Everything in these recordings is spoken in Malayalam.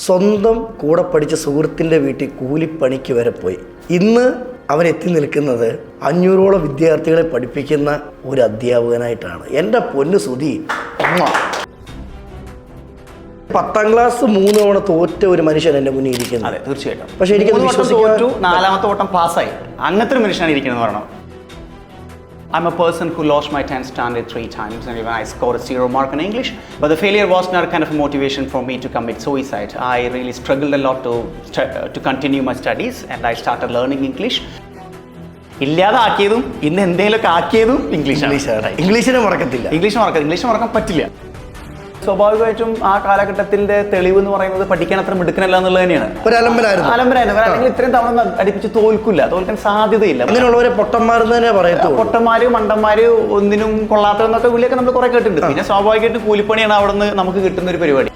സ്വന്തം കൂടെ പഠിച്ച സുഹൃത്തിൻ്റെ വീട്ടിൽ കൂലിപ്പണിക്ക് വരെ പോയി. ഇന്ന് അവൻ എത്തി നിൽക്കുന്നത് 500ഓളം വിദ്യാർത്ഥികളെ പഠിപ്പിക്കുന്ന ഒരു അധ്യാപകനായിട്ടാണ്. എൻ്റെ പൊന്ന് സുധി, 10ാം ക്ലാസ് 3 തവണ തോറ്റ ഒരു മനുഷ്യൻ എൻ്റെ മുന്നിൽ ഇരിക്കുന്നത്. അതെ, തീർച്ചയായിട്ടും. പക്ഷെ എനിക്ക് തോറ്റു, 4ാമത്തെ വട്ടം പാസ്സായി, അങ്ങനത്തെ ഒരു മനുഷ്യനാണ് ഇരിക്കുന്നത് പറയണം. I'm a person who lost my 10th standard 3 times and even I scored a 0 mark in English. But the failure was not kind of a motivation for me to commit suicide. I really struggled a lot to continue my studies and I started learning English. ഇല്ലാതാക്കിയതും ഇന്ന് എന്തെങ്കിലുമൊക്കെ ആക്കിയതും ഇംഗ്ലീഷാണ്. ഇംഗ്ലീഷിനെ മറക്കത്തില്ല. ഇംഗ്ലീഷ് മറക്കാൻ പറ്റില്ല. സ്വാഭാവികമായിട്ടും ആ കാലഘട്ടത്തിന്റെ തെളിവ് എന്ന് പറയുന്നത് പഠിക്കാൻ അത്ര മിടുക്കനല്ല എന്നുള്ളത് തന്നെയാണ്. അലമ്പരായിരുന്നു. അല്ലെങ്കിൽ ഇത്രയും തവണ അടുപ്പിച്ച് തോൽക്കാൻ സാധ്യതയില്ല. അങ്ങനെയുള്ളവരെ പൊട്ടന്മാരെന്ന് തന്നെ പറയത്തുള്ളൂ. പൊട്ടന്മാര്, മണ്ടന്മാര്, ഒന്നിനും കൊള്ളാത്തതെന്നൊക്കെ വിളിയൊക്കെ നമ്മൾ കുറെ കേട്ടിട്ടുണ്ട്. പിന്നെ സ്വാഭാവികമായിട്ടും കൂലിപ്പണിയാണ് അവിടെ നിന്ന് നമുക്ക് കിട്ടുന്ന ഒരു പരിപാടി.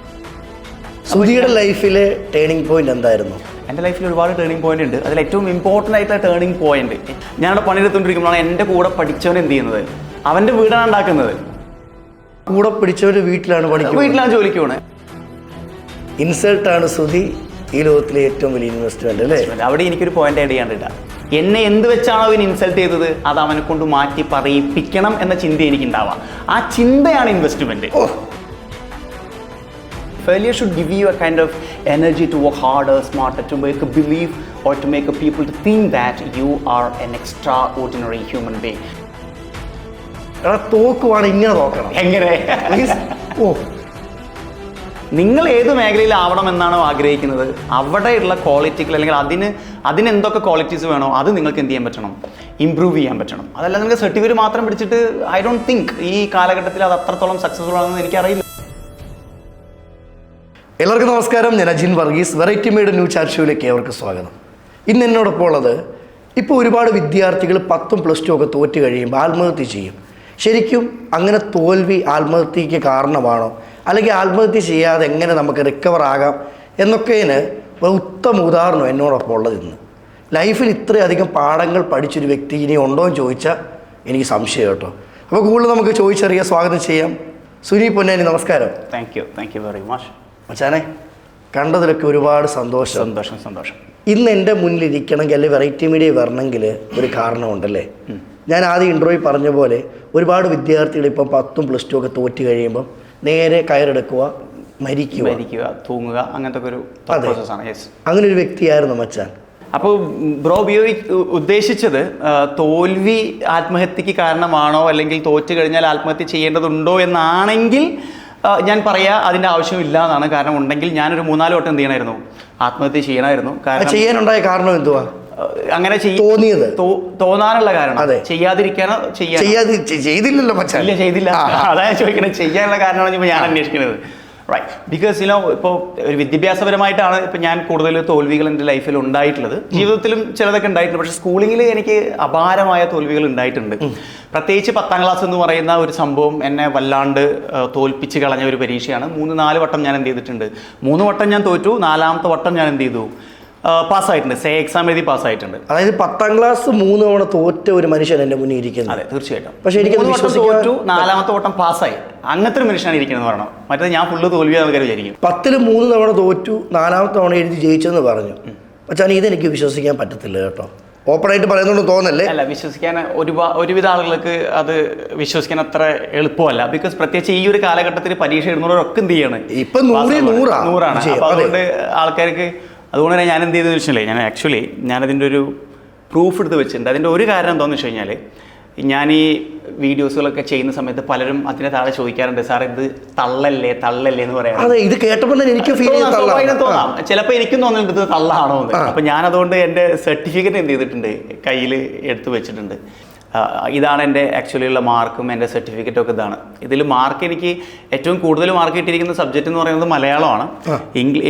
സുധിയുടെ ലൈഫിലെ ടേണിംഗ് പോയിന്റ് എന്തായിരുന്നു? എൻ്റെ ലൈഫിൽ ഒരുപാട് ടേണിംഗ് പോയിന്റ് ഉണ്ട്. അതിൽ ഏറ്റവും ഇമ്പോർട്ടൻ്റ് ആയിട്ടുള്ള ടേണിംഗ് പോയിന്റ്, ഞാനവിടെ പണിയെടുത്തുകൊണ്ടിരിക്കുമ്പോഴാണ് എൻ്റെ കൂടെ പഠിച്ചവൻ എന്ത് ചെയ്യുന്നത്, അവൻ്റെ വീടാണ് ഉണ്ടാക്കുന്നത്. കൂടെ പിടിച്ചവര് വീട്ടിലാണ് ജോലിക്ക് പോണേ. ഇൻസൾട്ടാണ് സുധി ഈ ലോകത്തിലെ ഏറ്റവും വലിയ ഇൻവെസ്റ്റ്മെന്റ് അല്ലേ? അവിടെ എനിക്കൊരു പോയിന്റ് ആഡ് ചെയ്യാണ്ടില്ല. എന്നെ എന്ത് വെച്ചാണോ അവൻ ഇൻസൾട്ട് ചെയ്തത് അത് അവനെ കൊണ്ട് മാറ്റി പറയിപ്പിക്കണം എന്ന ചിന്ത എനിക്കുണ്ടാവാം. ആ ചിന്തയാണ് investment. Failure should give you a kind of energy to work harder, smarter, to make a belief or to make a people to think that you are an extraordinary human being. തോക്കുവാണ് ഇങ്ങനെ നോക്കണം. എങ്ങനെ? നിങ്ങൾ ഏത് മേഖലയിലാവണം എന്നാണോ ആഗ്രഹിക്കുന്നത് അവിടെയുള്ള ക്വാളിറ്റികൾ അല്ലെങ്കിൽ അതിന് എന്തൊക്കെ ക്വാളിറ്റീസ് വേണോ അത് നിങ്ങൾക്ക് എന്ത് ചെയ്യാൻ പറ്റണം, ഇമ്പ്രൂവ് ചെയ്യാൻ പറ്റണം. അതല്ല നിങ്ങൾക്ക് സർട്ടിഫിക്കറ്റ് മാത്രം പിടിച്ചിട്ട് ഐ ഡോണ്ട് തിങ്ക് ഈ കാലഘട്ടത്തിൽ അത് അത്രത്തോളം സക്സസ്ഫുൾ ആണെന്ന് എനിക്കറിയില്ല. എല്ലാവർക്കും നമസ്കാരം. ഞാൻ Ajin Varghese. Variety made new chat ഷോയിലേക്ക് ഏവർക്ക് സ്വാഗതം. ഇന്ന് എന്നോടൊപ്പം ഉള്ളത്, ഇപ്പോൾ ഒരുപാട് വിദ്യാർത്ഥികൾ 10ഉം +2 ഒക്കെ തോറ്റ് കഴിയുമ്പോൾ ആത്മഹത്യ ചെയ്യും. ശരിക്കും അങ്ങനെ തോൽവി ആത്മഹത്യക്ക് കാരണമാണോ, അല്ലെങ്കിൽ ആത്മഹത്യ ചെയ്യാതെ എങ്ങനെ നമുക്ക് റിക്കവർ ആകാം എന്നൊക്കെയാണ് ഒരു ഉത്തമ ഉദാഹരണം എന്നോടൊപ്പം ഉള്ളത്. ഇന്ന് ലൈഫിൽ ഇത്രയധികം പാഠങ്ങൾ പഠിച്ചൊരു വ്യക്തി ഇനി ഉണ്ടോ എന്ന് ചോദിച്ചാൽ എനിക്ക് സംശയം കേട്ടോ. അപ്പോൾ കൂടുതൽ നമുക്ക് ചോദിച്ചറിയാം. സ്വാഗതം ചെയ്യാം. സുനി പൊന്നാനി, നമസ്കാരം. Thank you very much. മച്ചാനെ, കണ്ടതിലൊക്കെ ഒരുപാട് സന്തോഷം. ഇന്ന് എൻ്റെ മുന്നിലിരിക്കണമെങ്കിൽ അല്ലെങ്കിൽ വെറൈറ്റി മീഡിയ വരണമെങ്കിൽ ഒരു കാരണമുണ്ടല്ലേ? ഞാൻ ആദ്യം ഇൻട്രോയിൽ പറഞ്ഞ പോലെ ഒരുപാട് വിദ്യാർത്ഥികൾ ഇപ്പം 10ഉം +2 ഒക്കെ തോറ്റ് കഴിയുമ്പം നേരെ കയറെടുക്കുക, മരിക്കുക, തൂങ്ങുക, അങ്ങനത്തെ ഒരു പ്രോസസ്സാണ്. അങ്ങനെ ഒരു വ്യക്തിയായിരുന്നു മച്ചാൻ. അപ്പോൾ ബ്രോ ഉദ്ദേശിച്ചത് തോൽവി ആത്മഹത്യക്ക് കാരണമാണോ അല്ലെങ്കിൽ തോറ്റ് കഴിഞ്ഞാൽ ആത്മഹത്യ ചെയ്യേണ്ടതുണ്ടോ എന്നാണെങ്കിൽ ഞാൻ പറയാ അതിൻ്റെ ആവശ്യമില്ല എന്നാണ്. കാരണം ഉണ്ടെങ്കിൽ ഞാനൊരു 3-4 വട്ടം എന്ത് ചെയ്യണമായിരുന്നു, ആത്മഹത്യ ചെയ്യണമായിരുന്നു. കാരണം ചെയ്യാനുണ്ടായ കാരണം എന്തുവാ? അങ്ങനെ തോന്നിയത് തോന്നാനുള്ള കാരണം ചെയ്യാതിരിക്കാനോ ചെയ്തില്ലല്ലോ മച്ചാൻ? ഇല്ല, ചെയ്തില്ല. അതാ ഞാൻ ചോദിക്കുന്നത്. ചെയ്യാനുള്ള കാരണമാണ് ഞാൻ അന്വേഷിക്കുന്നത്. റൈറ്റ്. ബിക്കോസ് ഇപ്പോൾ ഒരു വിദ്യാഭ്യാസപരമായിട്ടാണ് ഇപ്പോൾ ഞാൻ കൂടുതൽ തോൽവികൾ എൻ്റെ ലൈഫിൽ ഉണ്ടായിട്ടുള്ളത്. ജീവിതത്തിലും ചിലതൊക്കെ ഉണ്ടായിട്ടുണ്ട്. പക്ഷേ സ്കൂളിങ്ങിൽ എനിക്ക് അപാരമായ തോൽവികൾ ഉണ്ടായിട്ടുണ്ട്. പ്രത്യേകിച്ച് 10ാം ക്ലാസ് എന്ന് പറയുന്ന ഒരു സംഭവം എന്നെ വല്ലാണ്ട് തോൽപ്പിച്ച് കളഞ്ഞ ഒരു പരീക്ഷയാണ്. 3-4 വട്ടം ഞാൻ എന്ത് ചെയ്തിട്ടുണ്ട്. 3 വട്ടം ഞാൻ തോറ്റു, 4ാമത്തെ വട്ടം ഞാൻ എന്ത് ചെയ്തു, പാസ്സായിട്ടുണ്ട്. എക്സാം എഴുതി പാസ്സായിട്ടുണ്ട്. അതായത് 10ാം ക്ലാസ് 3 തവണ തോറ്റ ഒരു മനുഷ്യൻ എൻ്റെ മുന്നിൽ ഇരിക്കുന്നത്. അതെ, തീർച്ചയായിട്ടും. പക്ഷേ എനിക്ക് തോറ്റു, 4ാമത്തെ വട്ടം പാസ്സായി, അങ്ങനത്തെ ഒരു മനുഷ്യനാണ് ഇരിക്കുന്നത് പറയണം. മറ്റേ ഞാൻ ഫുള്ള് തോൽവിയാന്ന് ആൾക്കാർ വിചാരിക്കും. 10ൽ 3 തവണ തോറ്റു, 4ാമത്തെ തവണ എഴുതി ജയിച്ചെന്ന് പറഞ്ഞു. പക്ഷേ ഇതെനിക്ക് വിശ്വസിക്കാൻ പറ്റത്തില്ല കേട്ടോ. ഓപ്പണായിട്ട് പറയുന്നതുകൊണ്ട് തോന്നല്ലേ? അല്ല, വിശ്വസിക്കാൻ ഒരുവിധ ആളുകൾക്ക് അത് വിശ്വസിക്കാൻ അത്ര എളുപ്പമല്ല. ബിക്കോസ് പ്രത്യേകിച്ച് ഈ ഒരു കാലഘട്ടത്തിൽ പരീക്ഷ എഴുതുന്നവരൊക്കെ എന്ത് ചെയ്യാണ്, ഇപ്പം 100-100 അപ്പോൾ അതുകൊണ്ട് ആൾക്കാർക്ക് അതുകൊണ്ട് തന്നെ ഞാൻ എന്ത് ചെയ്തെന്ന് വെച്ചാൽ ഞാനതിൻ്റെ ഒരു പ്രൂഫ് എടുത്ത് വെച്ചിട്ടുണ്ട്. അതിൻ്റെ ഒരു കാരണം എന്താണെന്ന് വെച്ച് കഴിഞ്ഞാൽ, ഞാൻ ഈ വീഡിയോസുകളൊക്കെ ചെയ്യുന്ന സമയത്ത് പലരും അതിനെ താഴെ ചോദിക്കാറുണ്ട്, സാർ ഇത് തള്ളല്ലേ എന്ന് പറയാം. അതെ, ഇത് കേട്ടപ്പോൾ തന്നെ എനിക്ക് തോന്നാം. ചിലപ്പോൾ എനിക്കും തോന്നുന്നുണ്ട് ഇത് തള്ളാണോ എന്ന്. അപ്പം ഞാനതുകൊണ്ട് എൻ്റെ സർട്ടിഫിക്കറ്റ് എന്ത് ചെയ്തിട്ടുണ്ട്, കയ്യിൽ എടുത്ത് വെച്ചിട്ടുണ്ട്. ഇതാണ് എൻ്റെ ഉള്ള മാർക്കും എൻ്റെ സർട്ടിഫിക്കറ്റും ഒക്കെ ഇതാണ്. ഇതിൽ മാർക്ക് എനിക്ക് ഏറ്റവും കൂടുതൽ മാർക്ക് കിട്ടിയിരിക്കുന്ന സബ്ജക്റ്റ് എന്ന് പറയുന്നത് മലയാളമാണ്.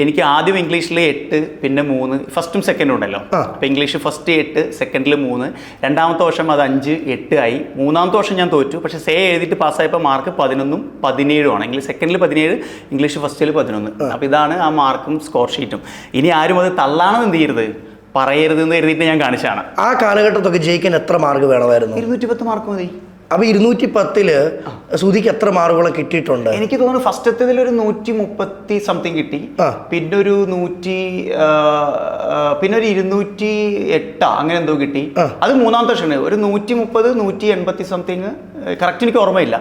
എനിക്ക് ആദ്യം ഇംഗ്ലീഷിൽ 8, പിന്നെ 3, ഫസ്റ്റും സെക്കൻഡും ഉണ്ടല്ലോ. അപ്പോൾ ഇംഗ്ലീഷ് ഫസ്റ്റ് 8, സെക്കൻഡിൽ 3, 2ാമത്തെ വർഷം അത് 5, 8 ആയി. 3ാമത്തെ വർഷം ഞാൻ തോറ്റു. പക്ഷേ എഴുതിയിട്ട് പാസ്സായപ്പോൾ മാർക്ക് 11ഉം 17ഉം ആണ്. എങ്കിൽ സെക്കൻഡിൽ 17, ഇംഗ്ലീഷ് ഫസ്റ്റിൽ 11. അപ്പോൾ ഇതാണ് ആ മാർക്കും സ്കോർ ഷീറ്റും. ഇനി ആരും അത് തള്ളാണെന്ന് എന്ത് ചെയ്യരുത്, പറയരുതെന്ന് എഴുതിയിട്ട് ഞാൻ കാണിച്ചാണ്. ആ കാലഘട്ടത്തൊക്കെ ജയിക്കാൻ എത്ര മാർക്ക് വേണമായിരുന്നു? 210 മാർക്ക് മതി. അപ്പൊ 210 സുധിക്ക് എത്ര മാർക്കുകൾ കിട്ടിയിട്ടുണ്ട്? എനിക്ക് തോന്നുന്നു ഫസ്റ്റത്തിൽ ഒരു 130 സംതിങ് കിട്ടി. പിന്നെ ഒരു 208 അങ്ങനെ എന്തോ കിട്ടി. അത് മൂന്നാമത്തെ വർഷമാണ്. ഒരു 130 180 സംതിങ് കറക്റ്റ് എനിക്ക് ഓർമ്മയില്ല.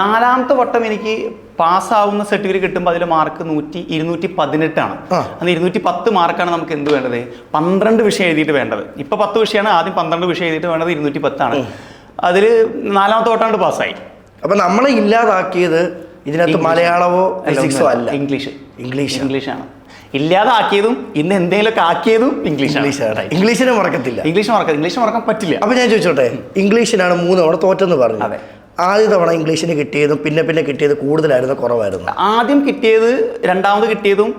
നാലാമത്തെ വട്ടം എനിക്ക് പാസ്സാവുന്ന സർട്ടിഫിക്കറ്റ് കിട്ടുമ്പോൾ അതിൽ മാർക്ക് 218 ആണ്. അന്ന് 210 മാർക്കാണ് നമുക്ക് എന്ത് വേണ്ടത്? 12 വിഷയം എഴുതിയിട്ട് വേണ്ടത്. ഇപ്പൊ 10 വിഷയമാണ്, ആദ്യം 12 വിഷയം എഴുതിയിട്ട് വേണ്ടത് 210 ആണ്. അതിൽ നാലാമത്തെ വട്ടം പാസ്സായി. അപ്പൊ നമ്മളെ ഇല്ലാതാക്കിയത് ഇതിനകത്ത് മലയാളമോ ഫിസിക്സോ അല്ല, ഇംഗ്ലീഷാണ്. ഇല്ലാതാക്കിയതും ഇന്ന് എന്തെങ്കിലുമൊക്കെ ആക്കിയതും ഇംഗ്ലീഷാണ്. ഇംഗ്ലീഷിനെ മറക്കത്തില്ല, ഇംഗ്ലീഷ് മറക്കാൻ പറ്റില്ല. അപ്പൊ ഞാൻ ചോദിച്ചോട്ടെ, ഇംഗ്ലീഷിനാണ് 3 തവണ തോറ്റെന്ന് പറഞ്ഞു. അതെ. ആദ്യ തവണ ഇംഗ്ലീഷിന് കിട്ടിയതും പിന്നെ കിട്ടിയത് കൂടുതലായിരുന്നു കുറവായിരുന്നു? ആദ്യം കിട്ടിയത്, രണ്ടാമത് കിട്ടിയതും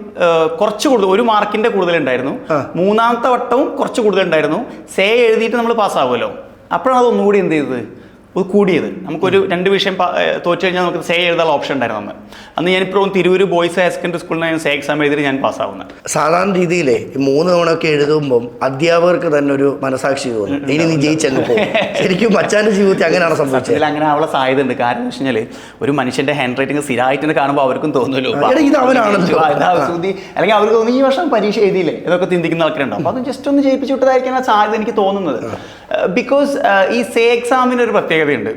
കുറച്ച് കൂടുതൽ, 1 മാർക്കിന്റെ കൂടുതലുണ്ടായിരുന്നു. മൂന്നാമത്തെ വട്ടവും കുറച്ച് കൂടുതലുണ്ടായിരുന്നു. സേ എഴുതിയിട്ട് നമ്മൾ പാസ്സാവുമല്ലോ, അപ്പോഴാണ് അത് ഒന്നുകൂടി എന്ത് ചെയ്തത്, കൂടിയത്. നമുക്കൊരു 2 വിഷയം തോറ്റു കഴിഞ്ഞാൽ നമുക്ക് സേ എഴുതാനുള്ള ഓപ്ഷൻ ഉണ്ടായിരുന്നു. അന്ന് ഞാനിപ്പോൾ തിരൂർ ബോയ്സ് ഹയർ സെക്കൻഡറി സ്കൂളിൽ സേ എക്സാം എഴുതിയിട്ട് ഞാൻ പാസ്സാവുന്നത്. സാധാരണ രീതിയിലെ 3 തവണയൊക്കെ എഴുതുമ്പം അധ്യാപകർക്ക് തന്നെ ഒരു മനസാക്ഷി തോന്നും, ഇനി നീ ജയിച്ചങ്ങ് പോകും. ശരിക്കും മച്ചാന്റെ ജീവിതത്തിൽ അങ്ങനെയാണ് സംഭവിച്ചത്. ഇതിൽ അങ്ങനെ ആവുള്ള സാധ്യത ഉണ്ട്. കാരണം എന്ന് വെച്ച് കഴിഞ്ഞാൽ ഒരു മനുഷ്യന്റെ ഹാൻഡ് റൈറ്റിംഗ് സ്ഥിരമായിട്ട് കാണുമ്പോൾ അവർക്കും തോന്നുമല്ലോ, ഇത് അവനാണല്ലോ, അല്ലെങ്കിൽ അവർക്ക് തോന്നുന്നു ഈ വർഷം പരീക്ഷ എഴുതിയില്ലേ എന്നൊക്കെ ചിന്തിക്കുന്ന ആൾക്കാരുണ്ടാവും. അപ്പോൾ അത് ജസ്റ്റ് ഒന്ന് ജയിപ്പിച്ചു വിട്ടതായിരിക്കാനാണ് സാധ്യത എനിക്ക് തോന്നുന്നത്. ബിക്കോസ് ഈ സേ എക്സാമിന് ഒരു പ്രത്യേകതയുണ്ട്.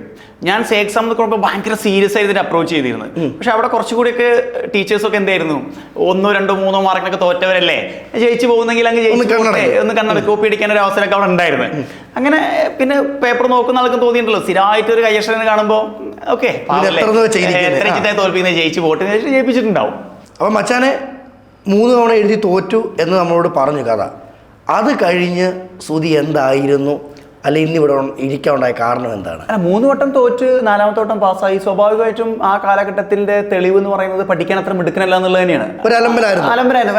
ഞാൻ സേ എക്സാം നോക്കുമ്പോൾ ഭയങ്കര സീരിയസ് ആയിട്ട് അപ്രോച്ച് ചെയ്തിരുന്നത്. പക്ഷെ അവിടെ കുറച്ചുകൂടിയൊക്കെ ടീച്ചേഴ്സൊക്കെ എന്തായിരുന്നു, 1, 2, 3 മാർക്കിനൊക്കെ തോറ്റവരല്ലേ, ജയിച്ചു പോകുന്നെങ്കിൽ അങ്ങ് ഒന്ന് കണ്ണട കോപ്പി അടിക്കാൻ ഒരു അവസരമൊക്കെ അവിടെ ഉണ്ടായിരുന്നു. അങ്ങനെ പിന്നെ പേപ്പർ നോക്കുന്ന ആൾക്കും തോന്നിയിട്ടുണ്ടല്ലോ, സ്ഥിരമായിട്ട് ഒരു കയ്യക്ഷരം കാണുമ്പോൾ ഓക്കെ തോൽപ്പിക്കുന്നത് ജയിച്ചു പോട്ടെ ജയിപ്പിച്ചിട്ടുണ്ടാവും. അപ്പൊ മച്ചാനെ 3 തവണ എഴുതി തോറ്റു എന്ന് നമ്മളോട് പറഞ്ഞു കഥ. അത് കഴിഞ്ഞ് സുധി എന്തായിരുന്നു, അല്ലെ ഇന്നിവിടെ ഇരിക്കാനുണ്ടായ കാരണം എന്താണ്? 3 വട്ടം തോറ്റ് 4ാമത്തെ വട്ടം പാസ്സായി. സ്വാഭാവികമായിട്ടും ആ കാലഘട്ടത്തിന്റെ തെളിവ് എന്ന് പറയുന്നത് പഠിക്കാൻ അത്ര മിടുക്കനല്ല എന്നുള്ളത് തന്നെയാണ്. ഒരു അലമ്പലായിരുന്നു.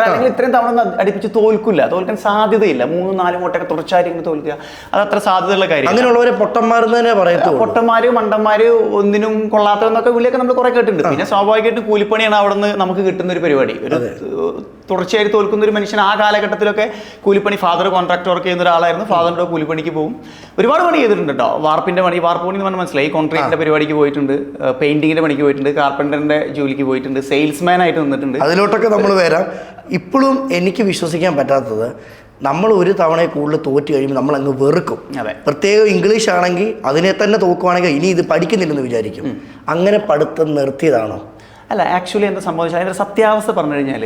അല്ലെങ്കിൽ ഇത്രയും തവണ അടുപ്പിച്ച് തോൽക്കാൻ സാധ്യതയില്ല. 3-4 വട്ടമൊക്കെ തുടർച്ചയായിട്ട് തോൽക്കുക അത് അത്ര സാധ്യതയുള്ള കാര്യം. അങ്ങനെയുള്ളവരെ പൊട്ടന്മാരെന്ന് തന്നെ പറയുന്നത്. പൊട്ടന്മാര്, മണ്ടന്മാര്, ഒന്നിനും കൊള്ളാത്തതെന്നൊക്കെ വിളിയൊക്കെ നമ്മൾ കുറെ കേട്ടിട്ടുണ്ട്. പിന്നെ സ്വാഭാവികമായിട്ടും കൂലിപ്പണിയാണ് അവിടെ നിന്ന് നമുക്ക് കിട്ടുന്ന ഒരു പരിപാടി. ഒരു തുടർച്ചയായി തോൽക്കുന്ന ഒരു മനുഷ്യൻ ആ കാലഘട്ടത്തിലൊക്കെ കൂലിപ്പണി, ഫാദർ കോൺട്രാക്ട് വർക്ക് ചെയ്യുന്ന ഒരാളായിരുന്നു. ഫാദറിന്റെ കൂലിപ്പണിക്ക് പോകും. ഒരുപാട് പണി ചെയ്തിട്ടുണ്ട് കേട്ടോ. വാർപ്പ് പണി എന്ന് പറഞ്ഞാൽ മനസ്സിലായി. കോൺട്രാക്ടിന്റെ പരിപാടിക്ക് പോയിട്ടുണ്ട്, പെയിന്റിങ്ങിന്റെ പണിക്ക് പോയിട്ടുണ്ട്, കാർപ്പന്ററിന്റെ ജോലിക്ക് പോയിട്ടുണ്ട്, സെയിൽസ്മാൻ ആയിട്ട് നിന്നിട്ടുണ്ട്. അതിലോട്ടൊക്കെ നമ്മൾ വരാം. ഇപ്പോഴും എനിക്ക് വിശ്വസിക്കാൻ പറ്റാത്തത്, നമ്മൾ ഒരു തവണയെ കൂടുതൽ തോറ്റ് കഴിയുമ്പോൾ നമ്മൾ അങ്ങ് വെറുക്കും. പ്രത്യേകം ഇംഗ്ലീഷ് ആണെങ്കിൽ അതിനെ തന്നെ തോക്കുവാണെങ്കിൽ ഇനി ഇത് പഠിക്കുന്നില്ലെന്ന് വിചാരിക്കും. അങ്ങനെ പഠിത്തം നിർത്തിയതാണോ? അല്ല, ആക്ച്വലി എന്താ സംഭവിച്ചാൽ അതിൻ്റെ സത്യാവസ്ഥ പറഞ്ഞു കഴിഞ്ഞാൽ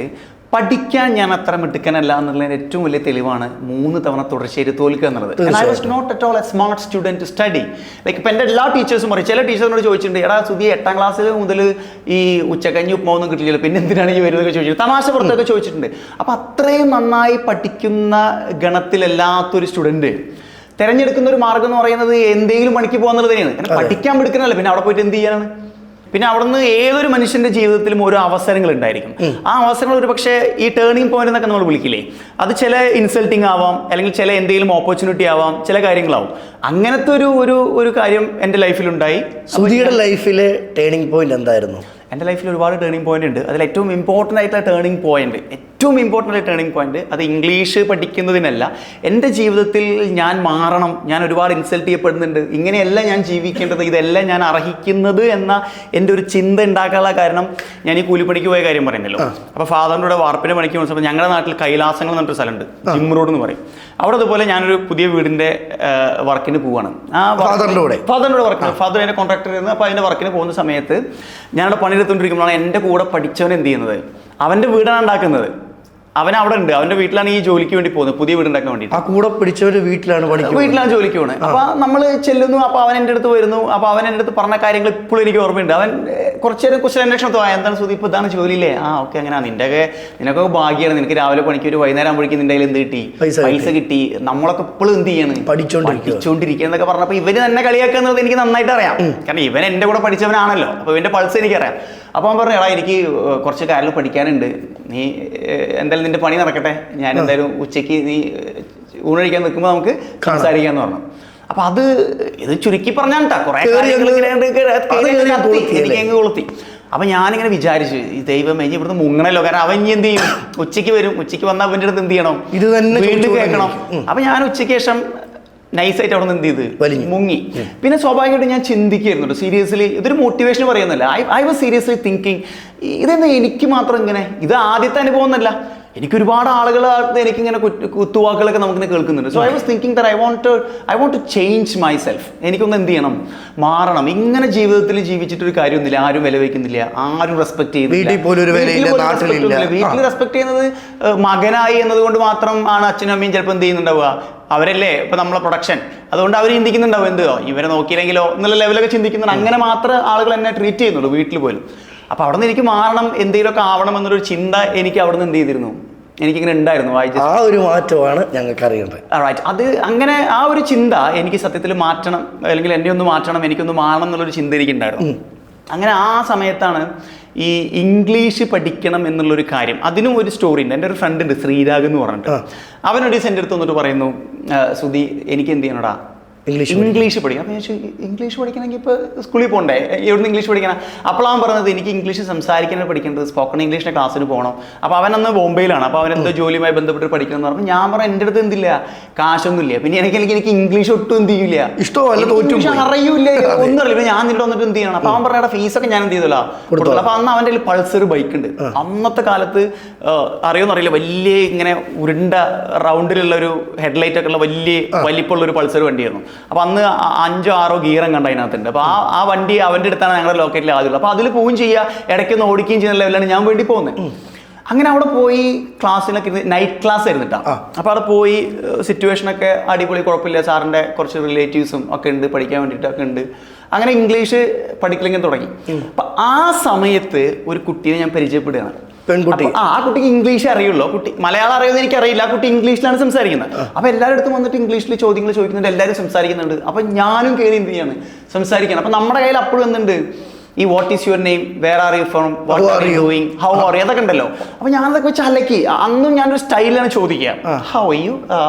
പഠിക്കാൻ ഞാൻ അത്ര മിടുക്കനല്ല എന്നുള്ളതിന് ഏറ്റവും വലിയ തെളിവാണ് 3 തവണ തുടർച്ചയായിട്ട് തോൽക്കുക എന്നുള്ളത്. I was not at all a smart student to study. Like ഇപ്പം എൻ്റെ എല്ലാ ടീച്ചേഴ്സും പറയും, ചില ടീച്ചറിനോട് ചോദിച്ചിട്ടുണ്ട്, എടാ സുധി 8ാം ക്ലാസ്സിൽ മുതൽ ഈ ഉച്ചക്കഞ്ഞി ഉപ്പുമാവൊന്നും കിട്ടില്ല, പിന്നെ എന്തിനാണ് ഈ വരുന്നതൊക്കെ ചോദിച്ചിട്ടുണ്ട്. തമാശ പുറത്തൊക്കെ ചോദിച്ചിട്ടുണ്ട്. അപ്പം അത്രയും നന്നായി പഠിക്കുന്ന ഗണത്തിലല്ലാത്തൊരു സ്റ്റുഡൻറ്റ് തിരഞ്ഞെടുക്കുന്ന ഒരു മാർഗ്ഗം എന്ന് പറയുന്നത് എന്തെങ്കിലും പണിക്ക് പോകുന്നത് തന്നെയാണ്. കാരണം പഠിക്കാൻ മിടുക്കനല്ല, പിന്നെ അവിടെ പോയിട്ട് എന്ത് ചെയ്യാനാണ്? പിന്നെ അവിടുന്ന് ഏതൊരു മനുഷ്യന്റെ ജീവിതത്തിലും ഓരോ അവസരങ്ങൾ ഉണ്ടായിരിക്കും. ആ അവസരങ്ങൾ ഒരു പക്ഷേ ഈ ടേണിംഗ് പോയിന്റ് എന്നൊക്കെ നമ്മൾ വിളിക്കില്ലേ, അത് ചില ഇൻസൾട്ടിങ് ആവാം, അല്ലെങ്കിൽ ചില എന്തെങ്കിലും ഓപ്പർച്യൂണിറ്റി ആവാം, ചില കാര്യങ്ങളാവും. അങ്ങനത്തെ ഒരു കാര്യം എൻ്റെ ലൈഫിലുണ്ടായി. സുധിയുടെ ലൈഫിലെ ടേണിംഗ് പോയിന്റ് എന്തായിരുന്നു? എൻ്റെ ലൈഫിൽ ഒരുപാട് ടേണിംഗ് പോയിന്റ് ഉണ്ട്. അതിൽ ഏറ്റവും ഇമ്പോർട്ടൻ്റ് ആയിട്ടുള്ള ടേണിംഗ് പോയിന്റ് അത് ഇംഗ്ലീഷ് പഠിക്കുന്നതിനല്ല, എൻ്റെ ജീവിതത്തിൽ ഞാൻ മാറണം, ഞാൻ ഒരുപാട് ഇൻസൾട്ട് ചെയ്യപ്പെടുന്നുണ്ട്, ഇങ്ങനെയല്ല ഞാൻ ജീവിക്കേണ്ടത്, ഇതെല്ലാം ഞാൻ അർഹിക്കുന്നത് എന്ന എൻ്റെ ഒരു ചിന്ത ഉണ്ടാക്കാനുള്ള കാരണം ഞാൻ ഈ കൂലിപ്പണിക്ക് പോയ കാര്യം പറയുന്നല്ലോ. അപ്പോൾ ഫാദറിൻ്റെ കൂടെ വാർപ്പിൻ്റെ പണിക്ക് പോകുന്ന ഞങ്ങളുടെ നാട്ടിൽ കൈലാസങ്ങൾ എന്ന് പറഞ്ഞൊരു സ്ഥലമുണ്ട്, ജിം റോഡ് എന്ന് പറയും. അവിടെ അതുപോലെ ഞാനൊരു പുതിയ വീടിൻ്റെ വർക്കിന് പോവാണ്. ഫാദറിൻ്റെ വർക്ക്, ഫാദർ എൻ്റെ കോൺട്രാക്ടർ ആയിരുന്നു. അപ്പോൾ അതിൻ്റെ വർക്കിന് പോകുന്ന സമയത്ത് ഞാനവിടെ പണിയെടുത്തുകൊണ്ടിരിക്കുമ്പോഴാണ് എൻ്റെ കൂടെ പഠിച്ചവൻ എന്ത് ചെയ്യുന്നത്, അവൻ്റെ വീടാണ് ഉണ്ടാക്കുന്നത്. അവൻ അവിടെ ഉണ്ട്, അവന്റെ വീട്ടിലാണ് ഈ ജോലിക്ക് വേണ്ടി പോകുന്നത്, പുതിയ വീടുണ്ടാക്കാൻ വേണ്ടി. ആ കൂടെ പിടിച്ചവരുടെ വീട്ടിലാണ് ജോലിക്ക് പോകുന്നത്. അപ്പൊ നമ്മൾ ചെല്ലുന്നു, അപ്പൊ അവൻ എൻ്റെ അടുത്ത് വരുന്നു. അപ്പൊ അവൻ എൻ്റെ അടുത്ത് പറഞ്ഞ കാര്യങ്ങൾ ഇപ്പോഴും എനിക്ക് ഓർമ്മയുണ്ട്. അവൻ കുറച്ചു നേരം കുശല അന്വേഷണത്തോ, എന്താണ് സുധി ഇപ്പൊ ഇതാണ് ജോലിയില്ലേ? ആ ഓക്കെ, അങ്ങനെ നിനക്കൊക്കെ ഭാഗ്യമാണ്, നിനക്ക് രാവിലെ പണിക്ക് ഒരു വൈകുന്നേരം ആകുമ്പോഴേക്കും നിന്റെ കയ്യിൽ എന്ത് കിട്ടി, പൈസ കിട്ടി, നമ്മളൊക്കെ ഇപ്പോഴും എന്ത് ചെയ്യാണ്, പഠിച്ചോണ്ടിരിക്കുക എന്നൊക്കെ പറഞ്ഞപ്പോൾ ഇവര് തന്നെ കളിയാക്കുന്നത് എനിക്ക് നന്നായിട്ട് അറിയാം. കാരണം ഇവൻ എൻ്റെ കൂടെ പഠിച്ചവനാണല്ലോ, അപ്പൊ ഇവന്റെ പൾസ് എനിക്കറിയാം. അപ്പോൾ അവൻ പറഞ്ഞു, എടാ എനിക്ക് കുറച്ച് കാര്യങ്ങൾ പഠിക്കാനുണ്ട്, നീ എന്തായാലും നിന്റെ പണി നടക്കട്ടെ, ഞാൻ എന്തായാലും ഉച്ചയ്ക്ക് നീ ഊണഴിക്കാൻ നിൽക്കുമ്പോൾ നമുക്ക് സംസാരിക്കാന്ന് പറഞ്ഞു. അപ്പൊ ഇത് ചുരുക്കി പറഞ്ഞാൽ കുറെ എനിക്ക് കൊളുത്തി. അപ്പൊ ഞാനിങ്ങനെ വിചാരിച്ചു, ഈ ദൈവം ഇനി ഇവിടുന്ന് മുങ്ങണല്ലോ, കാരണം അവൻ ഇനി എന്ത് ചെയ്യും, ഉച്ചയ്ക്ക് വരും, ഉച്ചയ്ക്ക് വന്നാൽ അവൻ്റെ അടുത്ത് എന്ത് ചെയ്യണം, ഇത് തന്നെ വീണ്ടും കേൾക്കണം. അപ്പൊ ഞാൻ ഉച്ചയ്ക്ക് ശേഷം നൈസായിട്ട് അവിടെ നിന്ന് എന്ത് ചെയ്ത് വലിഞ്ഞു. മുങ്ങി. പിന്നെ സ്വാഭാവികമായിട്ട് ഞാൻ ചിന്തിക്കായിരുന്നു സീരിയസ്ലി, ഇതൊരു മോട്ടിവേഷൻ പറയുന്നില്ല. ഐ വാസ് സീരിയസ്ലി തിങ്കിങ്, ഇതെന്താ എനിക്ക് മാത്രം ഇങ്ങനെ, ഇത് ആദ്യത്തെ അനുഭവം എന്നല്ല, എനിക്ക് ഒരുപാട് ആളുകൾ എനിക്കിങ്ങനെ കുത്തുവാക്കുകളൊക്കെ നമുക്കിങ്ങനെ കേൾക്കുന്നുണ്ട്. So I was thinking that I want to change myself. എനിക്കൊന്ന് എന്ത് ചെയ്യണം, മാറണം. ഇങ്ങനെ ജീവിതത്തിൽ ജീവിച്ചിട്ടൊരു കാര്യമൊന്നുമില്ല, ആരും വില വയ്ക്കുന്നില്ല, ആരും റെസ്പെക്ട് ചെയ്യുന്നില്ല. വീട്ടിൽ റെസ്പെക്ട് ചെയ്യുന്നത് മകനായി എന്നതുകൊണ്ട് മാത്രം ആണ് അച്ഛനും അമ്മയും ചിലപ്പോൾ എന്ത് ചെയ്യുന്നുണ്ടാവുക, അവരല്ലേ ഇപ്പൊ നമ്മളെ പ്രൊഡക്ഷൻ, അതുകൊണ്ട് അവർ ചിന്തിക്കുന്നുണ്ടാവും എന്തോ ഇവരെ നോക്കിയില്ലെങ്കിലോ എന്നുള്ള ലെവലൊക്കെ ചിന്തിക്കുന്നുണ്ട്. അങ്ങനെ മാത്രമേ ആളുകൾ എന്നെ ട്രീറ്റ് ചെയ്യുന്നുള്ളൂ വീട്ടിൽ പോലും. അപ്പോൾ അവിടെ നിന്ന് എനിക്ക് മാറണം, എന്തെങ്കിലുമൊക്കെ ആവണം എന്നൊരു ചിന്ത എനിക്ക് അവിടെ നിന്ന് എന്ത് ചെയ്തിരുന്നു, എനിക്കിങ്ങനെ ഉണ്ടായിരുന്നു. ആ ഒരു മാറ്റമാണ് ഞങ്ങൾക്ക് അറിയേണ്ടത്. റൈറ്റ്. അത് അങ്ങനെ ആ ഒരു ചിന്ത എനിക്ക് സത്യത്തിൽ മാറ്റണം, അല്ലെങ്കിൽ എന്നെ ഒന്ന് മാറ്റണം, എനിക്കൊന്ന് മാറണം എന്നുള്ളൊരു ചിന്ത എനിക്കുണ്ടായിരുന്നു. അങ്ങനെ ആ സമയത്താണ് ഈ ഇംഗ്ലീഷ് പഠിക്കണം എന്നുള്ളൊരു കാര്യം. അതിനും ഒരു സ്റ്റോറി ഉണ്ട്. എൻ്റെ ഒരു ഫ്രണ്ട് ഉണ്ട് ശ്രീരാഗ് എന്ന് പറഞ്ഞിട്ട്, അവനൊരു എൻ്റെ അടുത്ത് വന്നിട്ട് പറയുന്നു, സുധി എനിക്ക് എന്ത് ചെയ്യണോടാ ഇംഗ്ലീഷ് പഠിക്കണം. അപ്പോൾ ഞാൻ ചോദിച്ചു, ഇംഗ്ലീഷ് പഠിക്കണമെങ്കിൽ ഇപ്പോൾ സ്കൂളിൽ പോകണ്ടേ, എവിടുന്ന് ഇംഗ്ലീഷ് പഠിക്കണം? അപ്പോഴാണ് പറഞ്ഞത് എനിക്ക് ഇംഗ്ലീഷ് സംസാരിക്കാനാണ് പഠിക്കേണ്ടത്, സ്പോക്കൺ ഇംഗ്ലീഷിൻ്റെ ക്ലാസ്സിന് പോകണം. അപ്പോൾ അവനന്ന് ബോംബെയിലാണ്, അപ്പോൾ അവനെന്തോ ജോലിയുമായി ബന്ധപ്പെട്ട് പഠിക്കണം എന്ന് പറഞ്ഞു. ഞാൻ പറഞ്ഞു എൻ്റെ അടുത്ത് എന്തില്ല, കാശൊന്നുമില്ല, പിന്നെ എനിക്ക് ഇംഗ്ലീഷ് ഒട്ടും എന്ത് ചെയ്യില്ല, ഇഷ്ടമല്ല, അറിയില്ല, ഒന്നും അറിയില്ല. ഞാൻ നിന്നിട്ട് വന്നിട്ട് എന്ത് ചെയ്യണം? അപ്പോൾ അവൻ പറഞ്ഞ ഫീസൊക്കെ ഞാൻ എന്ത് ചെയ്തല്ലോ കൊടുത്തല്ലോ. അപ്പോൾ അന്ന് അവൻ്റെ പൾസർ ബൈക്ക് ഉണ്ട്. അന്നത്തെ കാലത്ത് അറിയുമെന്നറിയില്ല, വലിയ ഇങ്ങനെ ഉരുണ്ട റൗണ്ടിലുള്ള ഒരു ഹെഡ്ലൈറ്റ് ഒക്കെ ഉള്ള വലിയ വലിപ്പമുള്ള ഒരു പൾസർ വണ്ടിയായിരുന്നു. അപ്പോൾ അന്ന് 5 6 ഗിയറും കണ്ട അതിനകത്തുണ്ട്. അപ്പോൾ ആ വണ്ടി അവൻ്റെ അടുത്താണ് ഞങ്ങളുടെ ലൊക്കേറ്റിൽ ആദ്യമുള്ളത്. അപ്പോൾ അതിൽ പോവുകയും ചെയ്യുക, ഇടയ്ക്കൊന്ന് ഓടിക്കുകയും ചെയ്യുന്ന ലെവലാണ് ഞാൻ വേണ്ടി പോകുന്നത്. അങ്ങനെ അവിടെ പോയി ക്ലാസ്സിലൊക്കെ നൈറ്റ് ക്ലാസ് ആയിരുന്നു കേട്ടോ. അപ്പോൾ അവിടെ പോയി സിറ്റുവേഷനൊക്കെ അടിപൊളി, കുഴപ്പമില്ല, സാറിൻ്റെ കുറച്ച് റിലേറ്റീവ്സും ഒക്കെ ഉണ്ട്, പഠിക്കാൻ വേണ്ടിയിട്ടൊക്കെ ഉണ്ട്. അങ്ങനെ ഇംഗ്ലീഷ് പഠിക്കലെങ്കിൽ തുടങ്ങി. അപ്പം ആ സമയത്ത് ഒരു കുട്ടീനെ ഞാൻ പരിചയപ്പെടുകയാണ്. പെൺകുട്ടി. ആ കുട്ടിക്ക് ഇംഗ്ലീഷ് അറിയുള്ളൂ, കുട്ടി മലയാളം അറിയുമെന്ന് എനിക്കറിയില്ല. ആ കുട്ടി ഇംഗ്ലീഷിലാണ് സംസാരിക്കുന്നത്. അപ്പോൾ എല്ലാവരുടെ അടുത്തും വന്നിട്ട് ഇംഗ്ലീഷിൽ ചോദ്യങ്ങൾ ചോദിക്കുന്നുണ്ട്, എല്ലാവരും സംസാരിക്കുന്നുണ്ട്. അപ്പം ഞാനും കയറി എന്ത് ചെയ്യാണ്, സംസാരിക്കണം. അപ്പം നമ്മുടെ കയ്യിൽ അപ്പോഴും എന്തുണ്ട്, ഈ what is your name, where are you from, what are you doing, how are you, അതൊക്കെ ഉണ്ടല്ലോ. അപ്പോൾ ഞാനതൊക്കെ വെച്ച് അലക്കി. അന്നും ഞാനൊരു സ്റ്റൈലിലാണ് ചോദിക്കുക, how are U,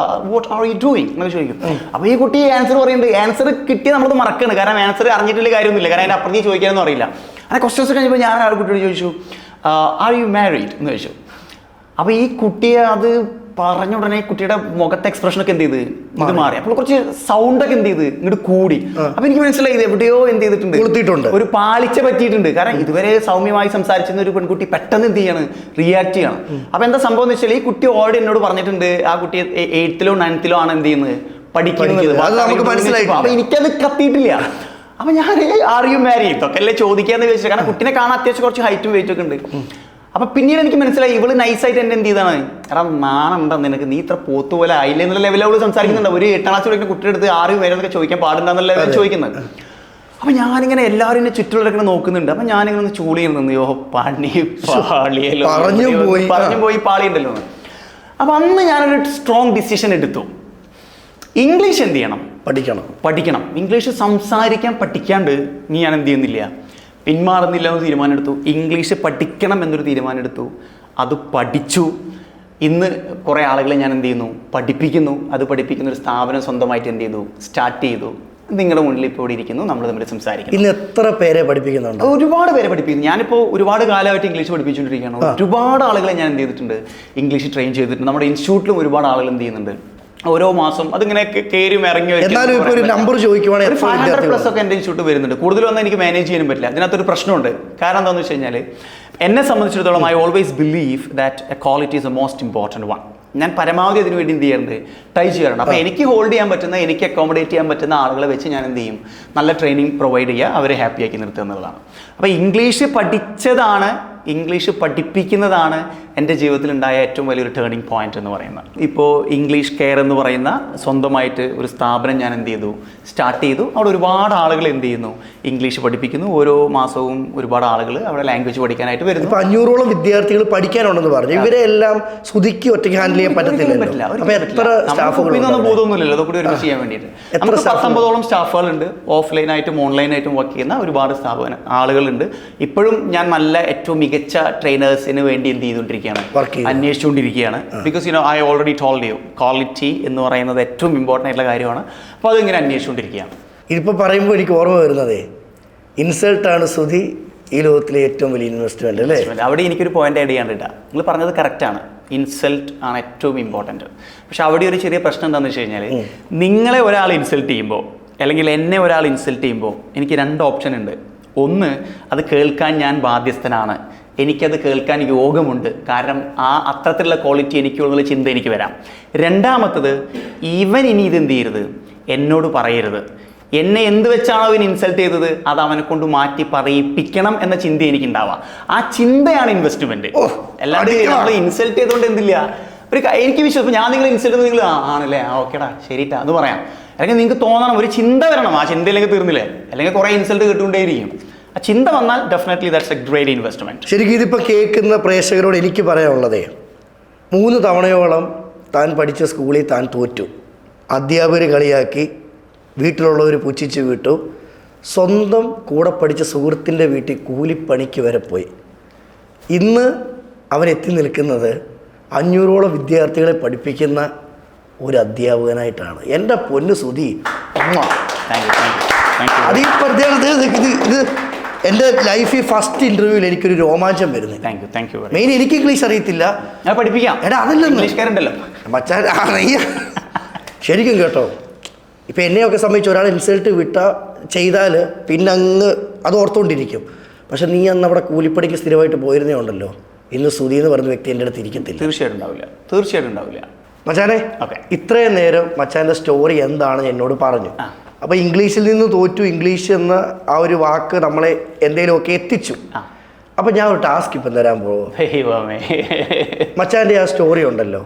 what are you doing എന്നൊക്കെ ചോദിക്കും. അപ്പോൾ ഈ കുട്ടി ആൻസർ പറയുന്നുണ്ട്. ആൻസർ കിട്ടിയാൽ നമ്മളത് മറക്കണം, കാരണം ആൻസർ അറിഞ്ഞിട്ടുള്ള കാര്യമൊന്നുമില്ല, കാരണം അതിൻ്റെ അപ്പുറത്തേക്ക് ചോദിക്കാനൊന്നും അറിയില്ല. അങ്ങനെ ക്വസ്റ്റ്യൻസ് കഴിഞ്ഞപ്പോൾ ഞാൻ ആ കുട്ടിയോട് ചോദിച്ചു, ആർ യു മാരീഡ് എന്ന് ചോദിച്ചു. അപ്പോൾ ഈ കുട്ടിയെ അത് പറഞ്ഞ ഉടനെ കുട്ടിയുടെ മുഖത്തെ എക്സ്പ്രഷനൊക്കെ എന്ത് ചെയ്ത് ഇത് മാറി. അപ്പോൾ കുറച്ച് സൗണ്ടൊക്കെ എന്ത് ചെയ്ത് ഇങ്ങോട്ട് കൂടി. അപ്പോൾ എനിക്ക് മനസ്സിലായി ഇത് എവിടെയോ എന്ത് ചെയ്തിട്ടുണ്ട്, ഒരു പാളിച്ച പറ്റിയിട്ടുണ്ട്. കാരണം ഇതുവരെ സൗമ്യമായി സംസാരിച്ചിരുന്ന ഒരു പെൺകുട്ടി പെട്ടെന്ന് എന്ത് ചെയ്യാണ്, റിയാക്ട് ചെയ്യണം. അപ്പോൾ എന്താ സംഭവം എന്ന് വെച്ചാൽ ഈ കുട്ടി ഓൾറെഡി എന്നോട് പറഞ്ഞിട്ടുണ്ട് ആ കുട്ടി 8th-ലോ 9th-ലോ ആണ് എന്ത് ചെയ്യുന്നത്, പഠിക്കുന്നത്. അപ്പോൾ എനിക്കത് കത്തിയിട്ടില്ല. അപ്പോൾ ഞാൻ ആർ യു മാരീഡ് ഇതൊക്കെ അല്ലേ ചോദിക്കാന്ന് ചോദിച്ചിട്ട്, കാരണം കുട്ടിനെ കാണാൻ അത്യാവശ്യം കുറച്ച് ഹൈറ്റും വെയിറ്റും ഒക്കെ ഉണ്ട്. അപ്പൊ പിന്നീട് എനിക്ക് മനസ്സിലായി ഇവള് നൈസായിട്ട് എന്നെ എന്ത് ചെയ്താണ്, എടാ നാണുണ്ടോ നിനക്ക്, നീ ഇത്ര പോത്ത് പോലെ ആയില്ല എന്നുള്ള ലെവലിൽ അവള് സംസാരിക്കുന്നുണ്ട്. ഒരു 8ാം ക്ലാസ് പഠിക്കുന്ന കുട്ടിയുടെ അടുത്ത് 6 പേരൊക്കെ ചോദിക്കാൻ പാടുണ്ടെന്നുള്ള ലെവലിൽ ചോദിക്കുന്നത്. അപ്പൊ ഞാനിങ്ങനെ എല്ലാവരും എന്നെ ചുറ്റുള്ളവരൊക്കെ നോക്കുന്നുണ്ട്. അപ്പൊ ഞാനിങ്ങനെ ഒന്ന് ചൂളി നിന്ന്, യോ പാളിയല്ലോ, പറഞ്ഞു പോയി പാളിയുണ്ടല്ലോ. അപ്പൊ അന്ന് ഞാനൊരു സ്ട്രോങ് ഡിസിഷൻ എടുത്തു, ഇംഗ്ലീഷ് എന്ത് ചെയ്യണം, പഠിക്കണം. ഇംഗ്ലീഷ് സംസാരിക്കാൻ പഠിക്കാണ്ട് ഞാൻ എന്ത് ചെയ്യുന്നില്ല, പിന്മാറുന്നില്ല എന്ന് തീരുമാനമെടുത്തു. ഇംഗ്ലീഷ് പഠിക്കണം എന്നൊരു തീരുമാനമെടുത്തു. അത് പഠിച്ചു. ഇന്ന് കുറേ ആളുകളെ ഞാൻ എന്ത് ചെയ്യുന്നു, പഠിപ്പിക്കുന്നു. അത് പഠിപ്പിക്കുന്ന ഒരു സ്ഥാപനം സ്വന്തമായിട്ട് എന്ത് ചെയ്തു, സ്റ്റാർട്ട് ചെയ്തു. നിങ്ങളുടെ മുന്നിൽ ഇപ്പോൾ ഇവിടെ ഇരിക്കുന്നു, നമ്മൾ തമ്മിൽ സംസാരിക്കുന്നു. ഇന്ന് എത്ര പേരെ പഠിപ്പിക്കുന്നുണ്ട്? ഒരുപാട് പേരെ പഠിപ്പിക്കുന്നു. ഞാനിപ്പോൾ ഒരുപാട് കാലമായിട്ട് ഇംഗ്ലീഷ് പഠിപ്പിച്ചുകൊണ്ടിരിക്കുകയാണ്. ഒരുപാട് ആളുകളെ ഞാൻ എന്ത് ചെയ്തിട്ടുണ്ട്, ഇംഗ്ലീഷ് ട്രെയിൻ ചെയ്തിട്ടുണ്ട്. നമ്മുടെ ഇൻസ്റ്റിറ്റ്യൂട്ടിലും ഒരുപാട് ആളുകൾ എന്ത് ചെയ്യുന്നുണ്ട്, ഓരോ മാസം അതിങ്ങനെ കയറിയും ഇറങ്ങി നമ്പർ ചോദിക്കുവാണെങ്കിൽ 500+ ഒക്കെ എൻ്റെ ഇൻസ്റ്റിറ്റ്യൂട്ട് വരുന്നുണ്ട്. കൂടുതൽ വന്നാൽ എനിക്ക് മാനേജ് ചെയ്യാനും പറ്റില്ല. അതിനകത്തൊരു പ്രശ്നമുണ്ട്. കാരണം എന്താണെന്ന് വെച്ച് കഴിഞ്ഞാൽ എന്നെ സംബന്ധിച്ചിടത്തോളം I always believe that equality is a most important one. ഞാൻ പരമാവധി അതിന് വേണ്ടി എന്ത് ചെയ്യാറുണ്ട്, ട്രൈ ചെയ്യാറുണ്ട്. അപ്പോൾ എനിക്ക് ഹോൾഡ് ചെയ്യാൻ പറ്റുന്ന, എനിക്ക് അക്കോമഡേറ്റ് ചെയ്യാൻ പറ്റുന്ന ആളുകളെ വെച്ച് ഞാൻ എന്ത് ചെയ്യും, നല്ല ട്രെയിനിങ് പ്രൊവൈഡ് ചെയ്യുക, അവരെ ഹാപ്പിയാക്കി നിർത്തുക എന്നുള്ളതാണ്. അപ്പോൾ ഇംഗ്ലീഷ് പഠിച്ചതാണ്, ഇംഗ്ലീഷ് പഠിപ്പിക്കുന്നതാണ് എൻ്റെ ജീവിതത്തിൽ ഉണ്ടായ ഏറ്റവും വലിയൊരു ടേണിംഗ് പോയിന്റ് എന്ന് പറയുന്നത്. ഇപ്പോൾ ഇംഗ്ലീഷ് കെയർ എന്ന് പറയുന്ന സ്വന്തമായിട്ട് ഒരു സ്ഥാപനം ഞാൻ എന്ത് ചെയ്തു, സ്റ്റാർട്ട് ചെയ്തു. അവിടെ ഒരുപാട് ആളുകൾ എന്ത് ചെയ്യുന്നു, ഇംഗ്ലീഷ് പഠിപ്പിക്കുന്നു. ഓരോ മാസവും ഒരുപാട് ആളുകൾ അവിടെ ലാംഗ്വേജ് പഠിക്കാനായിട്ട് വരുന്നു. ഇപ്പോൾ 500ഓളം വിദ്യാർത്ഥികൾ പഠിക്കാനുണ്ടെന്ന് പറഞ്ഞു. ഇവരെ എല്ലാം സുധിക്ക് ഒറ്റയ്ക്ക് ഹാൻഡിൽ ചെയ്യാൻ പറ്റില്ല. ബോധമൊന്നുമില്ലല്ലോ അതൊക്കെ ഒരുമിച്ച് ചെയ്യാൻ വേണ്ടിയിട്ട്. നമുക്ക് 19ഓളം സ്റ്റാഫുകളുണ്ട്. ഓഫ്ലൈനായിട്ടും ഓൺലൈനായിട്ടും വർക്ക് ചെയ്യുന്ന ഒരുപാട് ആളുകളുണ്ട്. ഇപ്പോഴും ഞാൻ നല്ല ഏറ്റവും മികച്ച ട്രെയിനേഴ്സിന് വേണ്ടി എന്ത് ചെയ്തുകൊണ്ടിരിക്കുകയാണ്, അന്വേഷിച്ചുകൊണ്ടിരിക്കുകയാണ്. Because I already told you, quality എന്ന് പറയുന്നത് ഏറ്റവും ഇമ്പോർട്ടൻ്റ് ആയിട്ടുള്ള കാര്യമാണ്. അപ്പോൾ അതിങ്ങനെ അന്വേഷിച്ചുകൊണ്ടിരിക്കുകയാണ്. ഇതിപ്പോൾ പറയുമ്പോൾ എനിക്ക് ഓർമ്മ വരുന്നതേ, ഇൻസൾട്ടാണ് സുധി ഈ ലോകത്തിലെ ഏറ്റവും വലിയ ഇൻവെസ്റ്റ്മെന്റ് അല്ലേ? അവിടെ എനിക്കൊരു പോയിന്റ് ആഡ് ചെയ്യാണ്ടിട്ടാ. നിങ്ങൾ പറഞ്ഞത് കറക്റ്റാണ്. ഇൻസൾട്ട് ആണ് ഏറ്റവും ഇമ്പോർട്ടൻറ്റ്. പക്ഷെ അവിടെ ഒരു ചെറിയ പ്രശ്നം എന്താണെന്ന് വെച്ച് കഴിഞ്ഞാൽ, നിങ്ങളെ ഒരാൾ ഇൻസൾട്ട് ചെയ്യുമ്പോൾ അല്ലെങ്കിൽ എന്നെ ഒരാൾ ഇൻസൾട്ട് ചെയ്യുമ്പോൾ എനിക്ക് 2 ഓപ്ഷൻ ഉണ്ട്. ഒന്ന്, അത് കേൾക്കാൻ ഞാൻ ബാധ്യസ്ഥനാണ്, എനിക്കത് കേൾക്കാൻ യോഗമുണ്ട്, കാരണം അത്തരത്തിലുള്ള ക്വാളിറ്റി എനിക്കുള്ള ചിന്ത എനിക്ക് വരാം. രണ്ടാമത്തത്, ഇവൻ ഇനി ഇതെന്ത് ചെയ്യരുത്, എന്നോട് പറയരുത്, എന്നെ എന്ത് വെച്ചാണോ അവൻ ഇൻസൾട്ട് ചെയ്തത് അത് അവനെ കൊണ്ട് മാറ്റി പറയിപ്പിക്കണം എന്ന ചിന്ത എനിക്കുണ്ടാവാം. ആ ചിന്തയാണ് ഇൻവെസ്റ്റ്മെന്റ്. അല്ലാതെ നമ്മൾ ഇൻസൾട്ട് ചെയ്തുകൊണ്ട് എന്തില്ല, എനിക്ക് വിശ്വാസം, ഞാൻ നിങ്ങൾ ഇൻസൾട്ട് ചെയ്ത് നിങ്ങൾ ആണല്ലേ, ഓക്കേടാ ശരിട്ടാ എന്ന് പറയാം. അല്ലെങ്കിൽ നിങ്ങൾക്ക് തോന്നണം, ഒരു ചിന്ത വരണം. ആ ചിന്തയിലേക്ക് തീർന്നില്ലേ, അല്ലെങ്കിൽ കുറേ ഇൻസൾട്ട് കിട്ടുകൊണ്ടേയിരിക്കും. ആ ചിന്ത വന്നാൽ definitely that's A great investment. ശരിക്കും ഇതിപ്പോൾ കേൾക്കുന്ന പ്രേക്ഷകരോട് എനിക്ക് പറയാനുള്ളതേ, 3 തവണയോളം താൻ പഠിച്ച സ്കൂളിൽ താൻ തോറ്റു, അധ്യാപകർ കളിയാക്കി, വീട്ടിലുള്ളവർ പുച്ഛിച്ച് വിട്ടു, സ്വന്തം കൂടെ പഠിച്ച സുഹൃത്തിൻ്റെ വീട്ടിൽ കൂലിപ്പണിക്ക് വരെ പോയി. ഇന്ന് അവൻ എത്തി നിൽക്കുന്നത് 500ഓളം വിദ്യാർത്ഥികളെ പഠിപ്പിക്കുന്ന ഒരു അധ്യാപകനായിട്ടാണ്. എൻ്റെ പൊന്നു സുധി, അത് ഈ ഇത് എൻ്റെ ലൈഫിൽ ഫസ്റ്റ് ഇൻ്റർവ്യൂവിൽ എനിക്കൊരു രോമാഞ്ചം വരുന്നത്. മെയിൻ എനിക്ക് ഇംഗ്ലീഷ് അറിയത്തില്ല, ഞാൻ പഠിപ്പിക്കാം. എടാ അതല്ലല്ലോ ഇംഗ്ലീഷ്കാരുണ്ടല്ലോ മച്ചാൻ, ശരിക്കും കേട്ടോ. ഇപ്പം എന്നെയൊക്കെ സംബന്ധിച്ച് ഒരാൾ ഇൻസൾട്ട് ചെയ്താൽ പിന്നെ അങ്ങ് അത് ഓർത്തുകൊണ്ടിരിക്കും. പക്ഷെ നീ അന്ന് അവിടെ കൂലിപ്പണിക്ക് സ്ഥിരമായിട്ട് പോയിരുന്നേ ഉണ്ടല്ലോ, ഇന്ന് സുധി എന്ന് പറയുന്ന വ്യക്തി എൻ്റെ അടുത്ത് ഇരിക്കത്തില്ല. തീർച്ചയായിട്ടും ഉണ്ടാവില്ല മച്ചാനെ. ഇത്രയും നേരം മച്ചാൻ്റെ സ്റ്റോറി എന്താണെന്ന് എന്നോട് പറഞ്ഞു. അപ്പോൾ ഇംഗ്ലീഷിൽ നിന്ന് തോറ്റു, ഇംഗ്ലീഷ് എന്ന ആ ഒരു വാക്ക് നമ്മളെ എന്തെങ്കിലുമൊക്കെ എത്തിച്ചു. അപ്പം ഞാൻ ഒരു ടാസ്ക് ഇപ്പം തരാൻ പോകും. മച്ചാൻ്റെ ആ സ്റ്റോറി ഉണ്ടല്ലോ,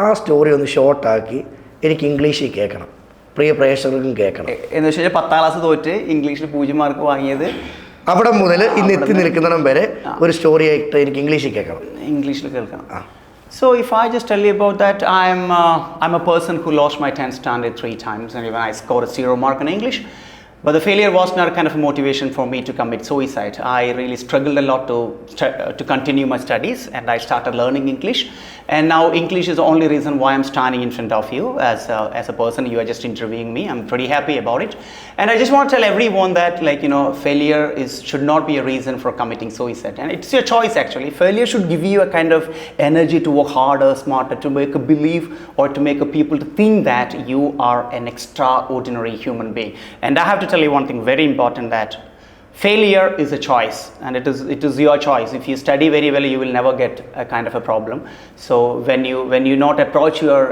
ആ സ്റ്റോറി ഒന്ന് ഷോർട്ടാക്കി എനിക്ക് ഇംഗ്ലീഷിൽ കേൾക്കണം, പ്രിയ പ്രേക്ഷകർക്കും കേൾക്കണം. എന്ന് വെച്ച് കഴിഞ്ഞാൽ 10ാം ക്ലാസ് തോറ്റ് ഇംഗ്ലീഷിൽ 0 മാർക്ക് വാങ്ങിയത് അവിടെ മുതൽ ഇന്ന് എത്തി നിൽക്കുന്നിടം വരെ ഒരു സ്റ്റോറി ആയിട്ട് എനിക്ക് ഇംഗ്ലീഷിൽ കേൾക്കണം, ഇംഗ്ലീഷിൽ കേൾക്കണം. So if I just tell you about that, I'm a person who lost my 10th standard 3 times, and even I scored a 0 mark in English. But the failure was not kind of a motivation for me to commit suicide. I really struggled a lot to continue my studies, and I started learning English. And now English is the only reason why I'm standing in front of you as a person. You are just interviewing me. I'm pretty happy about it. And I just want to tell everyone that, like, you know, failure should not be a reason for committing suicide. And it's your choice actually. Failure should give you a kind of energy to work harder, smarter, to make a belief or to make a people to think that you are an extraordinary human being. And I have to tell you one thing very important, that failure is a choice, and it is your choice. If you study very well, you will never get a kind of a problem. So when you not approach your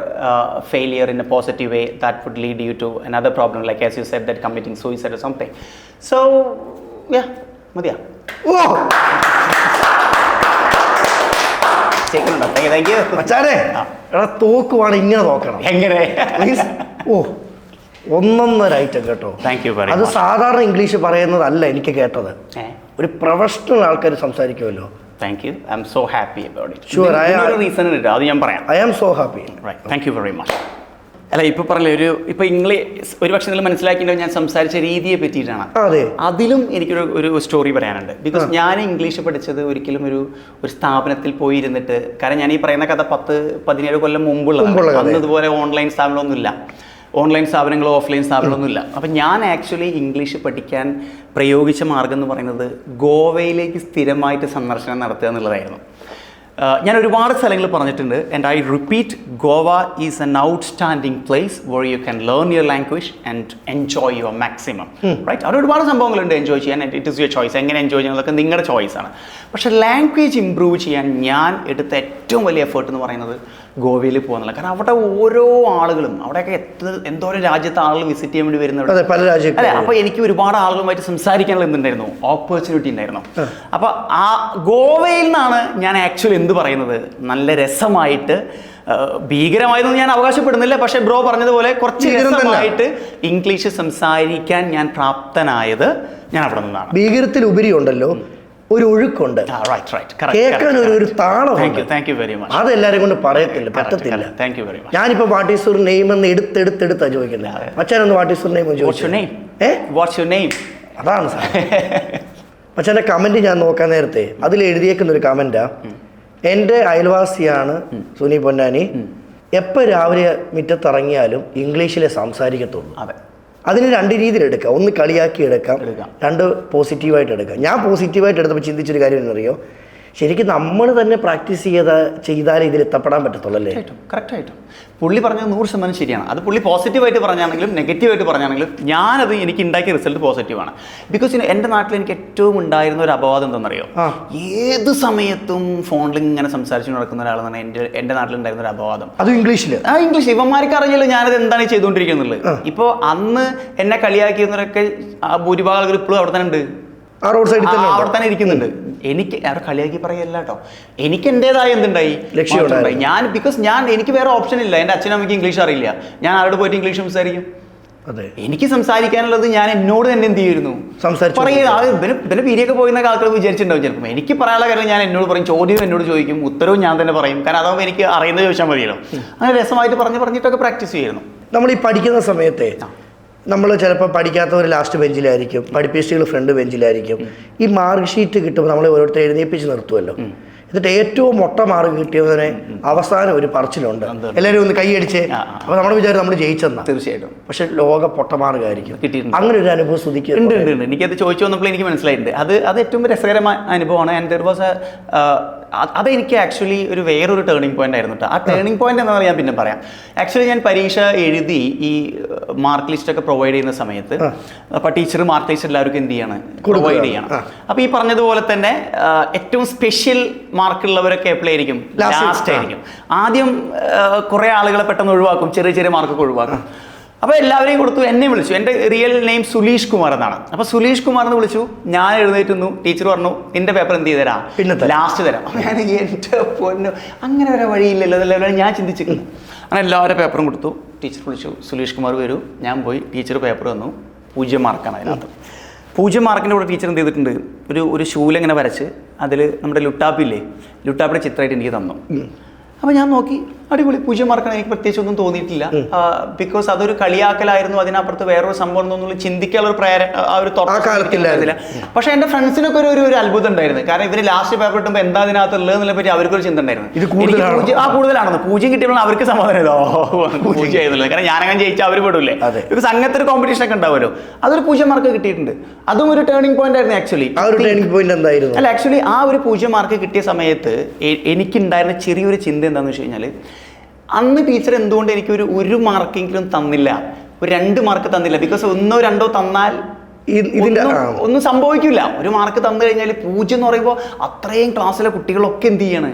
failure in a positive way, that would lead you to another problem, like as you said, that committing suicide or something. So yeah, Madhya. Oh, thank you. മച്ചാനെ, എടാ തോക്കുവാണ് ഇങ്ങനെ നോക്കണം. എങ്ങനെ? ഓ, ഒന്നൊന്നര ഐറ്റം കേട്ടോ. അത് സാധാരണ ഇംഗ്ലീഷ് പറയുന്നതല്ല എനിക്ക് കേട്ടത്, ഒരു പ്രൊഫഷണൽ ആൾക്കാർ സംസാരിക്കുമല്ലോ. Thank you. I'm so happy about it. Sure, reason ഉണ്ട്, അത് ഞാൻ പറയാം. I am so happy. Right. Thank you very much. അല്ല, ഇപ്പോൾ പറഞ്ഞില്ലേ, ഇപ്പോൾ ഒരു പക്ഷേ നിങ്ങൾ മനസ്സിലാക്കിയിട്ടുണ്ടോ ഞാൻ സംസാരിച്ച രീതിയെ പറ്റിയിട്ടാണ്. അതിലും എനിക്കൊരു സ്റ്റോറി പറയാനുണ്ട്. ബിക്കോസ് ഞാൻ ഇംഗ്ലീഷ് പഠിച്ചത് ഒരിക്കലും ഒരു സ്ഥാപനത്തിൽ പോയിരുന്നിട്ട്, കാരണം ഞാൻ ഈ പറയുന്ന കഥ 10-17 കൊല്ലം മുമ്പുള്ള, അന്ന് ഇതുപോലെ ഓൺലൈൻ സ്ഥാപനമൊന്നുമില്ല, ഓൺലൈൻ സ്ഥാപനങ്ങളോ ഓഫ്ലൈൻ സ്ഥാപനമൊന്നുമില്ല. അപ്പം ഞാൻ ആക്ച്വലി ഇംഗ്ലീഷ് പഠിക്കാൻ പ്രയോഗിച്ച മാർഗം എന്ന് പറയുന്നത് ഗോവയിലേക്ക് സ്ഥിരമായിട്ട് സന്ദർശനം നടത്തുക എന്നുള്ളതായിരുന്നു. ഞാൻ ഒരുപാട് സ്ഥലങ്ങൾ പറഞ്ഞിട്ടുണ്ട്, and I repeat, Goa is an outstanding place where you can learn your language and enjoy your maximum. Right, അവിടെ ഒരുപാട് സംഭവങ്ങളുണ്ട് എൻജോയ് ചെയ്യാൻ, and it is your choice. എങ്ങനെ എൻജോയ് ചെയ്യുന്നതൊക്കെ നിങ്ങളുടെ ചോയ്സാണ്. പക്ഷേ ലാംഗ്വേജ് ഇമ്പ്രൂവ് ചെയ്യാൻ ഞാൻ എടുത്ത ഏറ്റവും വലിയ എഫേർട്ട് എന്ന് പറയുന്നത് ഗോവയിൽ പോകുന്നില്ല. കാരണം അവിടെ ഓരോ ആളുകളും, അവിടെയൊക്കെ എന്തോരം രാജ്യത്തെ ആളുകൾ വിസിറ്റ് ചെയ്യാൻ വേണ്ടി വരുന്നുണ്ട്, പല രാജ്യങ്ങൾ. അല്ലെ? അപ്പോൾ എനിക്ക് ഒരുപാട് ആളുകളുമായിട്ട് സംസാരിക്കാനുള്ള എന്തുണ്ടായിരുന്നു, ഓപ്പർച്യൂണിറ്റി ഉണ്ടായിരുന്നു. അപ്പോൾ ആ ഗോവയിൽ നിന്നാണ് ഞാൻ ആക്ച്വലി എന്ത് പറയുന്നത്, നല്ല രസമായിട്ട്, ഭീകരമായതൊന്നും ഞാൻ അവകാശപ്പെടുന്നില്ല, പക്ഷേ ബ്രോ പറഞ്ഞതുപോലെ കുറച്ച് രസമായിട്ട് ഇംഗ്ലീഷ് സംസാരിക്കാൻ ഞാൻ പ്രാപ്തനായത് ഞാൻ അവിടെ നിന്നാണ്. ഭീകരത്തിൽ ഉപരി ഉണ്ടല്ലോ ഒരു ഒഴുക്കുണ്ട്, കേൾക്കാൻ ഒരു താളം. അതെല്ലാരും കൊണ്ട് പറ്റത്തില്ല. ഞാനിപ്പോ വാട്ട് ഈസ് യുവർ നെയിം എന്ന് എടുത്തെടുത്താ ചോദിക്കുന്നത്. മച്ചാനൊന്ന് വാട്ട് ഈസ് യുവർ നെയിം ചോദിച്ചു. അതാണ് സാർ. മച്ചാന്റെ കമന്റ് ഞാൻ നോക്കാൻ നേരത്തെ അതിൽ എഴുതിയേക്കുന്ന ഒരു കമന്റാ, എൻ്റെ അയൽവാസിയാണ് സുനി പൊന്നാനി, എപ്പോൾ രാവിലെ മുറ്റത്തിറങ്ങിയാലും ഇംഗ്ലീഷിലെ സംസാരിക്കത്തുള്ളൂ. അതിന് 2 രീതിയിൽ എടുക്കാം. ഒന്ന് കളിയാക്കി എടുക്കാം, 2 പോസിറ്റീവായിട്ട് എടുക്കാം. ഞാൻ പോസിറ്റീവായിട്ട് എടുത്തപ്പോൾ ചിന്തിച്ചൊരു കാര്യം എന്നറിയോ, ശരിക്കും നമ്മൾ തന്നെ പ്രാക്ടീസ് ചെയ്താലേ ഇതിൽ എത്തപ്പെടാൻ പറ്റത്തുള്ളൂ അല്ലേ? കറക്റ്റായിട്ടും പുള്ളി പറഞ്ഞത് 100% ശരിയാണ്. അത് പുള്ളി പോസിറ്റീവായിട്ട് പറഞ്ഞാണെങ്കിലും നെഗറ്റീവായിട്ട് പറഞ്ഞാണെങ്കിലും ഞാനത് എനിക്ക് ഉണ്ടാക്കിയ റിസൾട്ട് പോസിറ്റീവാണ്. ബിക്കോസ് എൻ്റെ നാട്ടിൽ എനിക്ക് ഏറ്റവും ഉണ്ടായിരുന്ന ഒരു അപവാദം എന്താണെന്നറിയോ? ഏത് സമയത്തും ഫോണിൽ ഇങ്ങനെ സംസാരിച്ചു നടക്കുന്ന ഒരാളെന്നാണ് എൻ്റെ നാട്ടിലുണ്ടായിരുന്ന ഒരു അപവാദം. അത് ഇംഗ്ലീഷിൽ ഇംഗ്ലീഷ് ഇവന്മാർക്ക് അറിയില്ല ഞാനത് എന്താണ് ചെയ്തുകൊണ്ടിരിക്കുന്നത്. ഇപ്പോൾ അന്ന് എന്നെ കളിയാക്കിയവരൊക്കെ ഭൂരിഭാഗം ആളുകൾ ഇപ്പോഴും അവിടെ തന്നെ ഉണ്ട്, അവിടെ തന്നെ ഇരിക്കുന്നുണ്ട്. എനിക്ക് അവിടെ കളിയാക്കി പറയല്ല കേട്ടോ, എനിക്ക് എൻ്റെതായ എന്തുണ്ടായി ലക്ഷ്യമുണ്ടായി. എനിക്ക് വേറെ ഓപ്ഷൻ ഇല്ല. എൻ്റെ അച്ഛനും അമ്മയ്ക്ക് ഇംഗ്ലീഷ് അറിയില്ല, ഞാൻ ആരോട് പോയിട്ട് ഇംഗ്ലീഷ് സംസാരിക്കും? എനിക്ക് സംസാരിക്കാനുള്ളത് ഞാൻ എന്നോട് തന്നെ എന്ത് ചെയ്യുന്നു പിന്നെ പിരിയൊക്കെ പോയിരുന്ന ആൾക്കാർ വിചാരിച്ചിട്ടുണ്ടാവും ചിലപ്പോൾ. എനിക്ക് പറയാനുള്ള കാര്യം ഞാൻ എന്നോട് പറയും, ചോദ്യം എന്നോട് ചോദിക്കും, ഉത്തരവും ഞാൻ തന്നെ പറയും. കാരണം അതാകുമ്പോൾ എനിക്ക് അറിയുന്നത് ചോദിച്ചാൽ മതിയല്ലോ. അങ്ങനെ രസമായിട്ട് പറഞ്ഞിട്ടൊക്കെ പ്രാക്ടീസ് ചെയ്യുന്നു. നമ്മൾ ഈ പഠിക്കുന്ന സമയത്തെ നമ്മൾ ചിലപ്പോൾ പഠിക്കാത്തവർ ലാസ്റ്റ് ബെഞ്ചിലായിരിക്കും, പഠിപ്പിസ്റ്റുകൾ ഫ്രണ്ട് ബെഞ്ചിലായിരിക്കും. ഈ മാർക്ക് ഷീറ്റ് കിട്ടുമ്പോൾ നമ്മൾ ഓരോരുത്തർ എഴുന്നേപ്പിച്ച് നിർത്തുമല്ലോ. എന്നിട്ട് ഏറ്റവും മൊട്ട മാർക്ക് കിട്ടിയതിനെ അവസാനം ഒരു പറച്ചിലുണ്ട്, എല്ലാവരും ഒന്ന് കൈയടിച്ച്. അപ്പോൾ നമ്മൾ വിചാരം നമ്മൾ ജയിച്ചെന്നാ. തീർച്ചയായിട്ടും. പക്ഷെ ലോക പൊട്ട മാർഗമായിരിക്കും കിട്ടിയിട്ടുണ്ട്. അങ്ങനെ ഒരു അനുഭവം ഉണ്ട്. എനിക്കത് ചോദിച്ചു വന്നപ്പോൾ എനിക്ക് മനസ്സിലായിട്ടുണ്ട്. അത് ഏറ്റവും രസകരമായ അനുഭവമാണ്. ആൻഡ് ദെർ വാസ് അതെനിക്ക് ആക്ച്വലി വേറൊരു ടേണിംഗ് പോയിന്റ് ആയിരുന്നു കേട്ടോ. ആ ടേണിംഗ് പോയിന്റ് എന്താണെന്ന് ഞാൻ പിന്നെ പറയാം. ആക്ച്വലി ഞാൻ പരീക്ഷ എഴുതി ഈ മാർക്ക് ലിസ്റ്റ് ഒക്കെ പ്രൊവൈഡ് ചെയ്യുന്ന സമയത്ത് അപ്പോൾ ടീച്ചർ മാർക്ക് ലിസ്റ്റ് എല്ലാവർക്കും എന്ത് ചെയ്യണം, പ്രൊവൈഡ് ചെയ്യണം. അപ്പോൾ ഈ പറഞ്ഞതുപോലെ തന്നെ ഏറ്റവും സ്പെഷ്യൽ മാർക്കുള്ളവരൊക്കെ എപ്പോഴും ആയിരിക്കും, ലാസ്റ്റ് ആയിരിക്കും. ആദ്യം കുറേ ആളുകളെ പെട്ടെന്ന് ഒഴിവാക്കും, ചെറിയ ചെറിയ മാർക്കൊക്കെ ഒഴിവാക്കും. അപ്പോൾ എല്ലാവരെയും കൊടുത്തു, എന്നെ വിളിച്ചു. എൻ്റെ റിയൽ നെയിം സുലീഷ് കുമാർ എന്നാണ്. അപ്പോൾ സുലീഷ് കുമാർ എന്ന് വിളിച്ചു. ഞാൻ എഴുന്നേറ്റുന്നു. ടീച്ചർ പറഞ്ഞു എൻ്റെ പേപ്പർ എന്ത് ചെയ്തുതരാം, പിന്നെ ലാസ്റ്റ് തരാം. ഞാൻ എൻ്റെ പൊന്നു അങ്ങനെ ഒരു വഴിയില്ലല്ലോ, അതെല്ലാം ഞാൻ ചിന്തിച്ചിരിക്കുന്നു. അങ്ങനെ എല്ലാവരുടെ പേപ്പറും കൊടുത്തു. ടീച്ചർ വിളിച്ചു, സുലീഷ് കുമാർ വരൂ. ഞാൻ പോയി, ടീച്ചർ പേപ്പർ തന്നു. 0 മാർക്കാണ് അതിനകത്ത്. 0 മാർക്കിൻ്റെ കൂടെ ടീച്ചർ എന്ത് ചെയ്തിട്ടുണ്ട്, ഒരു ഷൂലിങ്ങനെ വരച്ച് അതിൽ നമ്മുടെ ലുട്ടാപ്പില്ലേ, ലുട്ടാപ്പിയുടെ ചിത്രമായിട്ട് എനിക്ക് തന്നു. അപ്പോൾ ഞാൻ നോക്കി, അടിപൊളി 0 മാർക്കാണ്. എനിക്ക് പ്രത്യേകിച്ച് ഒന്നും തോന്നിയിട്ടില്ല. ബിക്കോസ് അതൊരു കളിയാക്കലായിരുന്നു. അതിനപ്പുറത്ത് വേറൊരു സംഭവം ഒന്നും ചിന്തിക്കാനുള്ള ഒരു പ്രേരണ കാലത്തില്ല. പക്ഷേ എൻ്റെ ഫ്രണ്ട്സിനൊക്കെ ഒരു അത്ഭുതം ഉണ്ടായിരുന്നു. കാരണം ഇവർ ലാസ്റ്റ് പേപ്പർ കിട്ടുമ്പോൾ എന്താ അതിനകത്തുള്ളതെന്നുള്ള പറ്റി അവർക്കൊരു ചിന്ത ഉണ്ടായിരുന്നു. കൂടുതലാണെന്ന് 0 കിട്ടിയപ്പോൾ അവർക്ക് സമാധാനം ചെയ്തോ 0 ആയിരുന്നില്ല. കാരണം ഞാനങ്ങനെ ജയിച്ചാൽ അവർ പെടില്ലേ. ബിക്കോസ് അങ്ങനത്തെ ഒരു കോമ്പറ്റീഷൻ ഒക്കെ ഉണ്ടാവുമല്ലോ. അതൊരു 0 മാർക്ക് കിട്ടിയിട്ടുണ്ട്. അതും ഒരു ടേണിംഗ് പോയിന്റ് ആയിരുന്നു ആക്ച്വലി. അല്ല, ആക്ച്വലി ആ ഒരു 0 മാർക്ക് കിട്ടിയ സമയത്ത് എനിക്കുണ്ടായിരുന്ന ചെറിയൊരു ചിന്ത എന്താണെന്ന് വെച്ച് കഴിഞ്ഞാൽ, അന്ന് ടീച്ചർ എന്തുകൊണ്ട് എനിക്ക് ഒരു മാർക്കെങ്കിലും തന്നില്ല, ഒരു 2 മാർക്ക് തന്നില്ല. ബിക്കോസ് 1 or 2 തന്നാൽ ഒന്നും സംഭവിക്കില്ല. 1 മാർക്ക് തന്നു കഴിഞ്ഞാൽ 0 എന്ന് പറയുമ്പോൾ അത്രയും ക്ലാസ്സിലെ കുട്ടികളൊക്കെ എന്ത് ചെയ്യാണ്,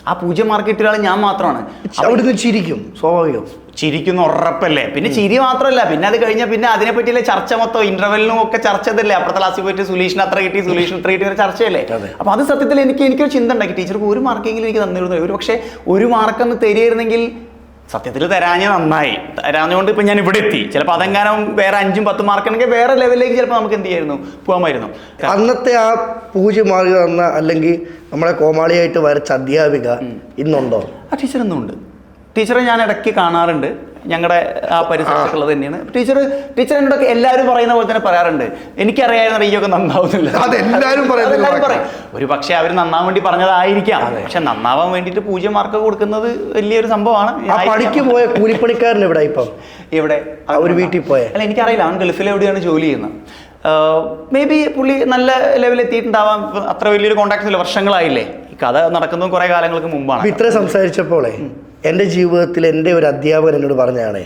ആ 0 മാർക്ക് കിട്ടിയ ആൾ ഞാൻ മാത്രമാണ്. അവിടുന്ന് ചിരിക്കും, സ്വാഭാവികം ചിരിക്കുന്ന ഉറപ്പല്ലേ. പിന്നെ ചിരി മാത്രമല്ല, പിന്നെ അത് കഴിഞ്ഞാൽ പിന്നെ അതിനെപ്പറ്റിയുള്ള ചർച്ച മൊത്തം ഇന്റർവെല്ലിനും ഒക്കെ ചർച്ച ചെയ്തല്ലേ. അപ്പുറത്തെ ക്ലാസ്സിൽ പോയിട്ട് സുലീഷിന് അത്ര കിട്ടി, സുലീഷിന് ഇത്ര കിട്ടിയ ഒരു ചർച്ചയല്ലേ. അപ്പോൾ അത് സത്യത്തിൽ എനിക്കൊരു ചിന്ത ഉണ്ടാക്കി, ടീച്ചർക്ക് 1 മാർക്കെങ്കിലും എനിക്ക് തന്നിരുന്നു. ഒരു പക്ഷേ 1 മാർക്കൊന്ന് തരികയായിരുന്നെങ്കിൽ സത്യത്തിൽ തരാഞ്ഞ നന്നായി. തരാഞ്ഞുകൊണ്ട് ഇപ്പം ഞാൻ ഇവിടെ എത്തി. ചിലപ്പോൾ അതെങ്ങാനും വേറെ 5, 10 മാർക്കുണ്ടെങ്കിൽ വേറെ ലെവലിലേക്ക് ചിലപ്പോൾ നമുക്ക് എന്ത് ചെയ്യായിരുന്നു, പോകാമായിരുന്നു. അന്നത്തെ ആ 0 മാർക്ക് തന്ന അല്ലെങ്കിൽ നമ്മളെ കോമാളിയായിട്ട് വരച്ച അധ്യാപിക ഇന്നുണ്ടോ? ആ ടീച്ചർ ഇന്നും ഉണ്ട്. ടീച്ചറെ ഞാൻ ഇടയ്ക്ക് കാണാറുണ്ട്. ഞങ്ങളുടെ ആ പരിസരത്തുള്ളത് തന്നെയാണ് ടീച്ചർ. ടീച്ചർ എന്നോടൊക്കെ എല്ലാവരും പറയുന്ന പോലെ തന്നെ പറയാറുണ്ട്, എനിക്കറിയാവുന്ന ഈയൊക്കെ നന്നാവുന്നില്ല. ഒരു പക്ഷേ അവർ നന്നാവാൻ വേണ്ടി പറഞ്ഞതായിരിക്കാം. പക്ഷെ നന്നാവാൻ വേണ്ടിയിട്ട് 0 മാർക്ക് കൊടുക്കുന്നത് വലിയൊരു സംഭവമാണ്. പണിക്ക് പോയ കൂലിപ്പണിക്കാരൻ ഇവിടെ ഇപ്പം ഇവിടെ ഒരു വീട്ടിൽ പോയ അല്ല, എനിക്കറിയില്ല. അവൻ ഗൾഫിൽ എവിടെയാണ് ജോലി ചെയ്യുന്നത്. മേ ബി പുള്ളി നല്ല ലെവലിൽ എത്തിയിട്ടുണ്ടാവാം. അത്ര വലിയൊരു കോൺടാക്ട് ഇല്ല, വർഷങ്ങളായില്ലേ. ഈ കഥ നടക്കുന്നതും കുറേ കാലങ്ങൾക്ക് മുമ്പാണ്. ഇത്ര സംസാരിച്ചപ്പോളേ എൻ്റെ ജീവിതത്തിൽ എൻ്റെ ഒരു അധ്യാപകൻ എന്നോട് പറഞ്ഞാണ്,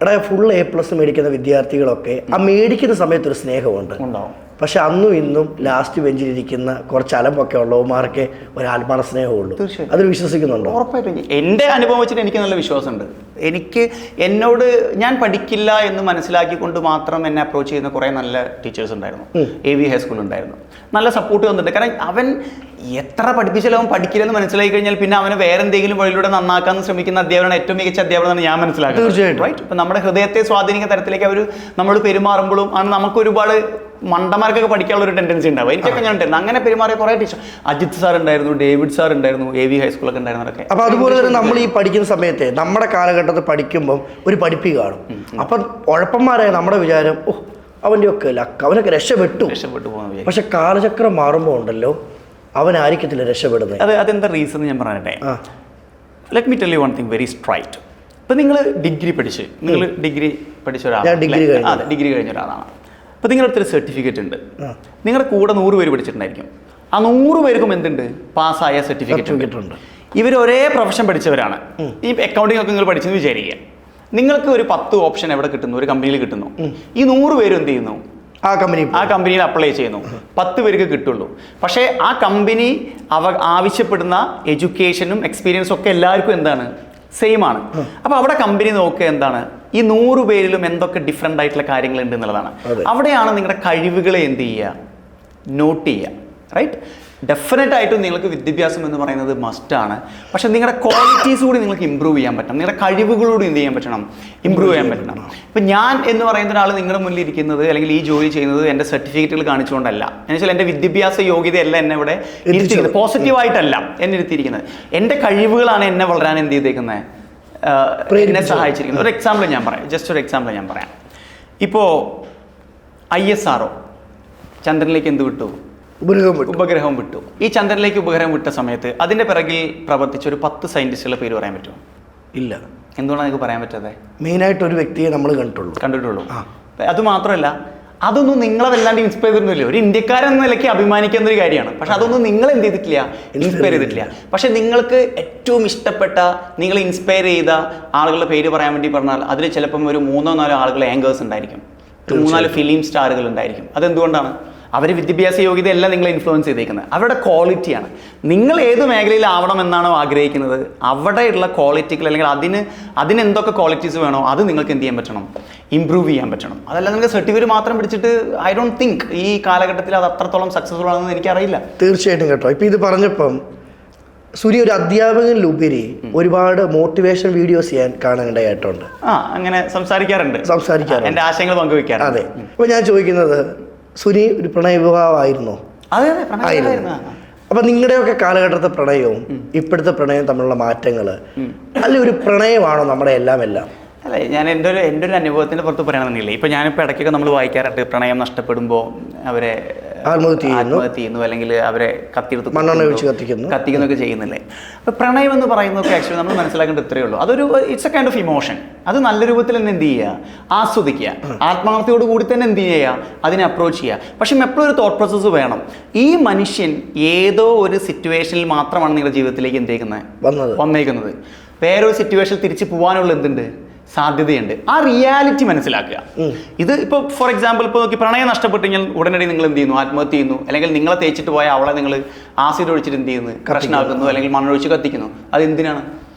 എടാ ഫുൾ A+ മേടിക്കുന്ന വിദ്യാർത്ഥികളൊക്കെ ആ മേടിക്കുന്ന സമയത്തൊരു സ്നേഹമുണ്ട്, പക്ഷെ അന്നും ഇന്നും ലാസ്റ്റ് ബെഞ്ചിലിരിക്കുന്ന കുറച്ച് അലമ്പൊക്കെ ഉള്ളവന്മാർക്ക് ഒരു ആത്മാർത്ഥ സ്നേഹമുള്ളൂ. അതിൽ വിശ്വസിക്കുന്നുണ്ടോ? ഉറപ്പായിട്ടും. എൻ്റെ അനുഭവം വെച്ചിട്ട് എനിക്ക് നല്ല വിശ്വാസമുണ്ട്. എന്നോട് ഞാൻ പഠിക്കില്ല എന്ന് മനസ്സിലാക്കിക്കൊണ്ട് മാത്രം എന്നെ അപ്രോച്ച് ചെയ്യുന്ന കുറേ നല്ല ടീച്ചേഴ്സ് ഉണ്ടായിരുന്നു. AV ഹൈസ്കൂൾ ഉണ്ടായിരുന്നു. നല്ല സപ്പോർട്ട് തന്നിട്ടുണ്ട്. കാരണം അവൻ എത്ര പഠിപ്പിച്ചാലും അവൻ പഠിക്കില്ലെന്ന് മനസ്സിലാക്കി കഴിഞ്ഞാൽ പിന്നെ അവന് വേറെ എന്തെങ്കിലും വഴിയിലൂടെ നന്നാക്കാൻ ശ്രമിക്കുന്ന അധ്യാപകനാണ് ഏറ്റവും മികച്ച അധ്യാപകനാണ് ഞാൻ മനസ്സിലാക്കുന്നത്. റൈറ്റ്. ഇപ്പം നമ്മുടെ ഹൃദയത്തെ സ്വാധീനിക്കുന്ന തരത്തിലേക്ക് അവർ നമ്മൾ പെരുമാറുമ്പോഴും ആണ് നമുക്ക് ഒരുപാട് മണ്ടന്മാർക്കൊക്കെ പഠിക്കാനുള്ള ഒരു ടെൻഡൻസി ഉണ്ടാവും. എനിക്കൊക്കെ ഞാൻ ഉണ്ടായിരുന്നു അങ്ങനെ പെരുമാറിയ കുറേ ടീച്ചർ. അജിത് സാർ ഉണ്ടായിരുന്നു, ഡേവിഡ് സാർ ഉണ്ടായിരുന്നു, AV ഹൈസ്കൂളൊക്കെ ഉണ്ടായിരുന്നവരൊക്കെ. അപ്പോൾ അതുപോലെ തന്നെ നമ്മൾ ഈ പഠിക്കുന്ന സമയത്ത് നമ്മുടെ കാലഘട്ടത്തിൽ പഠിക്കുമ്പം ഒരു പഠിപ്പി കാണും. അപ്പം ഉഴപ്പന്മാരായ നമ്മുടെ വിചാരം, അവൻ്റെ ഒക്കെ ലക്ക്, അവനൊക്കെ രക്ഷപ്പെട്ടു പോകുന്നു. പക്ഷെ കാലചക്രം മാറുമ്പോൾ ഉണ്ടല്ലോ അവനായിരിക്കത്തില്ല രക്ഷപ്പെടുന്നത്. അതെന്താ റീസൺ ഞാൻ പറയട്ടെ. Let me tell you one thing very straight. ഇപ്പം നിങ്ങൾ ഡിഗ്രി പഠിച്ച ഒരാളാണ്, ഡിഗ്രി കഴിഞ്ഞ ഒരാളാണ്. അപ്പോൾ നിങ്ങളുടെ അടുത്തൊരു സർട്ടിഫിക്കറ്റ് ഉണ്ട്. നിങ്ങളുടെ കൂടെ 100 പേര് പഠിച്ചിട്ടുണ്ടായിരിക്കും. ആ 100 പേർക്കും എന്തുണ്ട്? പാസ്സായ സർട്ടിഫിക്കറ്റ് ഉണ്ട്. ഇവർ ഒരേ പ്രൊഫഷൻ പഠിച്ചവരാണ്. ഈ അക്കൗണ്ടിംഗ് ഒക്കെ നിങ്ങൾ പഠിച്ചെന്ന് വിചാരിക്കുക. നിങ്ങൾക്ക് ഒരു 10 ഓപ്ഷൻ എവിടെ കിട്ടുന്നു? ഒരു കമ്പനിയിൽ കിട്ടുന്നു. ഈ 100 പേരും എന്ത് ചെയ്യുന്നു? ആ കമ്പനിയിൽ അപ്ലൈ ചെയ്യുന്നു. 10 പേർക്ക് കിട്ടുള്ളൂ. പക്ഷേ ആ കമ്പനി ആവശ്യപ്പെടുന്ന എഡ്യൂക്കേഷനും എക്സ്പീരിയൻസും ഒക്കെ എല്ലാവർക്കും എന്താണ്? സെയിം ആണ്. അപ്പോൾ അവിടെ കമ്പനി നോക്കുക എന്താണ്? ഈ 100 പേരിലും എന്തൊക്കെ ഡിഫറെൻ്റ് ആയിട്ടുള്ള കാര്യങ്ങളുണ്ട് എന്നുള്ളതാണ്. അവിടെയാണ് നിങ്ങളുടെ കഴിവുകളെ എന്ത് ചെയ്യുക? നോട്ട് ചെയ്യുക. റൈറ്റ്? ഡെഫിനറ്റ് ആയിട്ടും നിങ്ങൾക്ക് വിദ്യാഭ്യാസം എന്ന് പറയുന്നത് മസ്റ്റാണ്. പക്ഷെ നിങ്ങളുടെ ക്വാളിറ്റീസ് കൂടി നിങ്ങൾക്ക് ഇമ്പ്രൂവ് ചെയ്യാൻ പറ്റണം. നിങ്ങളുടെ കഴിവുകളോട് എന്ത് ചെയ്യാൻ പറ്റണം? ഇമ്പ്രൂവ് ചെയ്യാൻ പറ്റണം. ഇപ്പം ഞാൻ എന്ന് പറയുന്ന ഒരാൾ നിങ്ങളുടെ മുന്നിൽ ഇരിക്കുന്നത് അല്ലെങ്കിൽ ഈ ജോലി ചെയ്യുന്നത് എൻ്റെ സർട്ടിഫിക്കറ്റുകൾ കാണിച്ചുകൊണ്ടല്ല. എന്നുവെച്ചാൽ എൻ്റെ വിദ്യാഭ്യാസ യോഗ്യതയല്ല എന്നെ ഇവിടെ ഇരുത്തിയിരിക്കുന്നത്. പോസിറ്റീവായിട്ടല്ല എന്നെ ഇരുത്തിയിരിക്കുന്നത്. എൻ്റെ കഴിവുകളാണ് എന്നെ വളരാൻ എന്ത് ചെയ്തേക്കുന്നത്? എന്നെ സഹായിച്ചിരിക്കുന്നത്. ഒരു എക്സാമ്പിൾ ഞാൻ പറയാം. ജസ്റ്റ് ഒരു എക്സാമ്പിൾ ഞാൻ പറയാം. ഇപ്പോൾ ISRO ചന്ദ്രനിലേക്ക് എന്ത് വിട്ടു? ഉപഗ്രഹം വിട്ടു. ഈ ചന്ദ്രനിലേക്ക് ഉപഗ്രഹം വിട്ട സമയത്ത് അതിൻ്റെ പിറകിൽ പ്രവർത്തിച്ച ഒരു 10 സയൻറ്റിസ്റ്റുകളുടെ പേര് പറയാൻ പറ്റുമോ? ഇല്ല. എന്തുകൊണ്ടാണ് നിങ്ങൾക്ക് പറയാൻ പറ്റാതെ? മെയിനായിട്ട് ഒരു വ്യക്തിയെ നമ്മൾ കണ്ടിട്ടുള്ളൂ. അത് മാത്രമല്ല, അതൊന്നും നിങ്ങളെ വല്ലാണ്ട് ഇൻസ്പയർ ചെയ്തിരുന്നില്ല. ഒരു ഇന്ത്യക്കാരെന്ന നിലയ്ക്ക് അഭിമാനിക്കുന്ന ഒരു കാര്യമാണ്. പക്ഷെ അതൊന്നും നിങ്ങൾ എന്ത് ചെയ്തിട്ടില്ല? ഇൻസ്പയർ ചെയ്തിട്ടില്ല. പക്ഷെ നിങ്ങൾക്ക് ഏറ്റവും ഇഷ്ടപ്പെട്ട, നിങ്ങൾ ഇൻസ്പയർ ചെയ്ത ആളുകളുടെ പേര് പറയാൻ വേണ്ടി പറഞ്ഞാൽ അതിൽ ചിലപ്പം ഒരു 3-4 ആളുകൾ ആങ്കേഴ്സ് ഉണ്ടായിരിക്കും, 3-4 ഫിലിം സ്റ്റാറുകൾ ഉണ്ടായിരിക്കും. അതെന്തുകൊണ്ടാണ്? അവർ വിദ്യാഭ്യാസ യോഗ്യതയല്ല നിങ്ങളെ ഇൻഫ്ലുവൻസ് ചെയ്തേക്കുന്നത്, അവരുടെ ക്വാളിറ്റിയാണ്. നിങ്ങൾ ഏത് മേഖലയിലാവണമെന്നാണോ ആഗ്രഹിക്കുന്നത് അവിടെയുള്ള ക്വാളിറ്റികൾ, അല്ലെങ്കിൽ അതിന് എന്തൊക്കെ ക്വാളിറ്റീസ് വേണോ അത് നിങ്ങൾക്ക് എന്ത് ചെയ്യാൻ പറ്റണം? ഇമ്പ്രൂവ് ചെയ്യാൻ പറ്റണം. അതല്ല നിങ്ങൾക്ക് സർട്ടിഫിക്കറ്റ് മാത്രം പിടിച്ചിട്ട് ഐ ഡോണ്ട് തിങ്ക് ഈ കാലഘട്ടത്തിൽ അത് അത്രത്തോളം സക്സസ്ഫുൾ ആണെന്ന് എനിക്കറിയില്ല. തീർച്ചയായിട്ടും കേട്ടോ. ഇപ്പം ഇത് പറഞ്ഞപ്പം സൂര്യ ഒരു അധ്യാപകനിലുപരി ഒരുപാട് മോട്ടിവേഷൻ വീഡിയോസ് ഞാൻ കാണാനിടയായിട്ടുണ്ട്. അങ്ങനെ സംസാരിക്കാറുണ്ട്. എൻ്റെ ആശയങ്ങൾ പങ്കുവെക്കാറുണ്ട്. അതെ. അപ്പോൾ ഞാൻ ചോദിക്കുന്നത്, സുനി ഒരു പ്രണയ വിവാഹമായിരുന്നോ? അതെ. അപ്പൊ നിങ്ങളുടെയൊക്കെ കാലഘട്ടത്തെ പ്രണയവും ഇപ്പോഴത്തെ പ്രണയവും തമ്മിലുള്ള മാറ്റങ്ങൾ, അല്ല ഒരു പ്രണയമാണോ നമ്മുടെ എല്ലാം? അല്ല, ഞാൻ എൻ്റെ ഒരു അനുഭവത്തിൻ്റെ പുറത്ത് പറയണമെന്നില്ല. ഇപ്പം ഞാനിപ്പോൾ ഇടയ്ക്കൊക്കെ നമ്മൾ വായിക്കാറുണ്ട്, പ്രണയം നഷ്ടപ്പെടുമ്പോൾ അവരെ ആത്മഹത്യ ചെയ്യുന്നു, അല്ലെങ്കിൽ അവരെ കത്തിയെടുത്ത് മണ്ണെണ്ണ ഒഴിച്ച് കത്തിക്കുന്നൊക്കെ ചെയ്യുന്നില്ലേ. അപ്പോൾ പ്രണയം എന്ന് പറയുന്നതൊക്കെ ആക്ച്വലി നമ്മൾ മനസ്സിലാക്കേണ്ട ഇത്രയേ ഉള്ളൂ. അതൊരു it's A kind of emotion. അത് നല്ല രൂപത്തിൽ തന്നെ എന്ത് ചെയ്യുക? ആസ്വദിക്കുക. ആത്മാർത്ഥയോട് കൂടി തന്നെ എന്ത് ചെയ്യുക? അതിനെ അപ്രോച്ച് ചെയ്യുക. പക്ഷെ എപ്പോഴും ഒരു തോട്ട് പ്രോസസ്സ് വേണം. ഈ മനുഷ്യൻ ഏതോ ഒരു സിറ്റുവേഷനിൽ മാത്രമാണ് നിങ്ങളുടെ ജീവിതത്തിലേക്ക് വന്നേക്കുന്നത്. വേറൊരു സിറ്റുവേഷൻ തിരിച്ച് പോകാനുള്ള എന്തുണ്ട്? സാധ്യതയുണ്ട്. ആ റിയാലിറ്റി മനസ്സിലാക്കുക. ഇത് ഇപ്പോൾ ഫോർ എക്സാമ്പിൾ ഇപ്പോൾ നോക്കി, പ്രണയം നഷ്ടപ്പെട്ടു കഴിഞ്ഞാൽ ഉടനടി നിങ്ങൾ എന്ത് ചെയ്യുന്നു? ആത്മഹത്യ ചെയ്യുന്നു. അല്ലെങ്കിൽ നിങ്ങളെ തേച്ചിട്ട് പോയ അവളെ നിങ്ങൾ ആസിഡ് ഒഴിച്ചിട്ട് എന്ത് ചെയ്യുന്നു? പ്രശ്നമാക്കുന്നു, അല്ലെങ്കിൽ മണ്ണൊഴിച്ച് കത്തിക്കുന്നു. അതെന്തിനാണ്?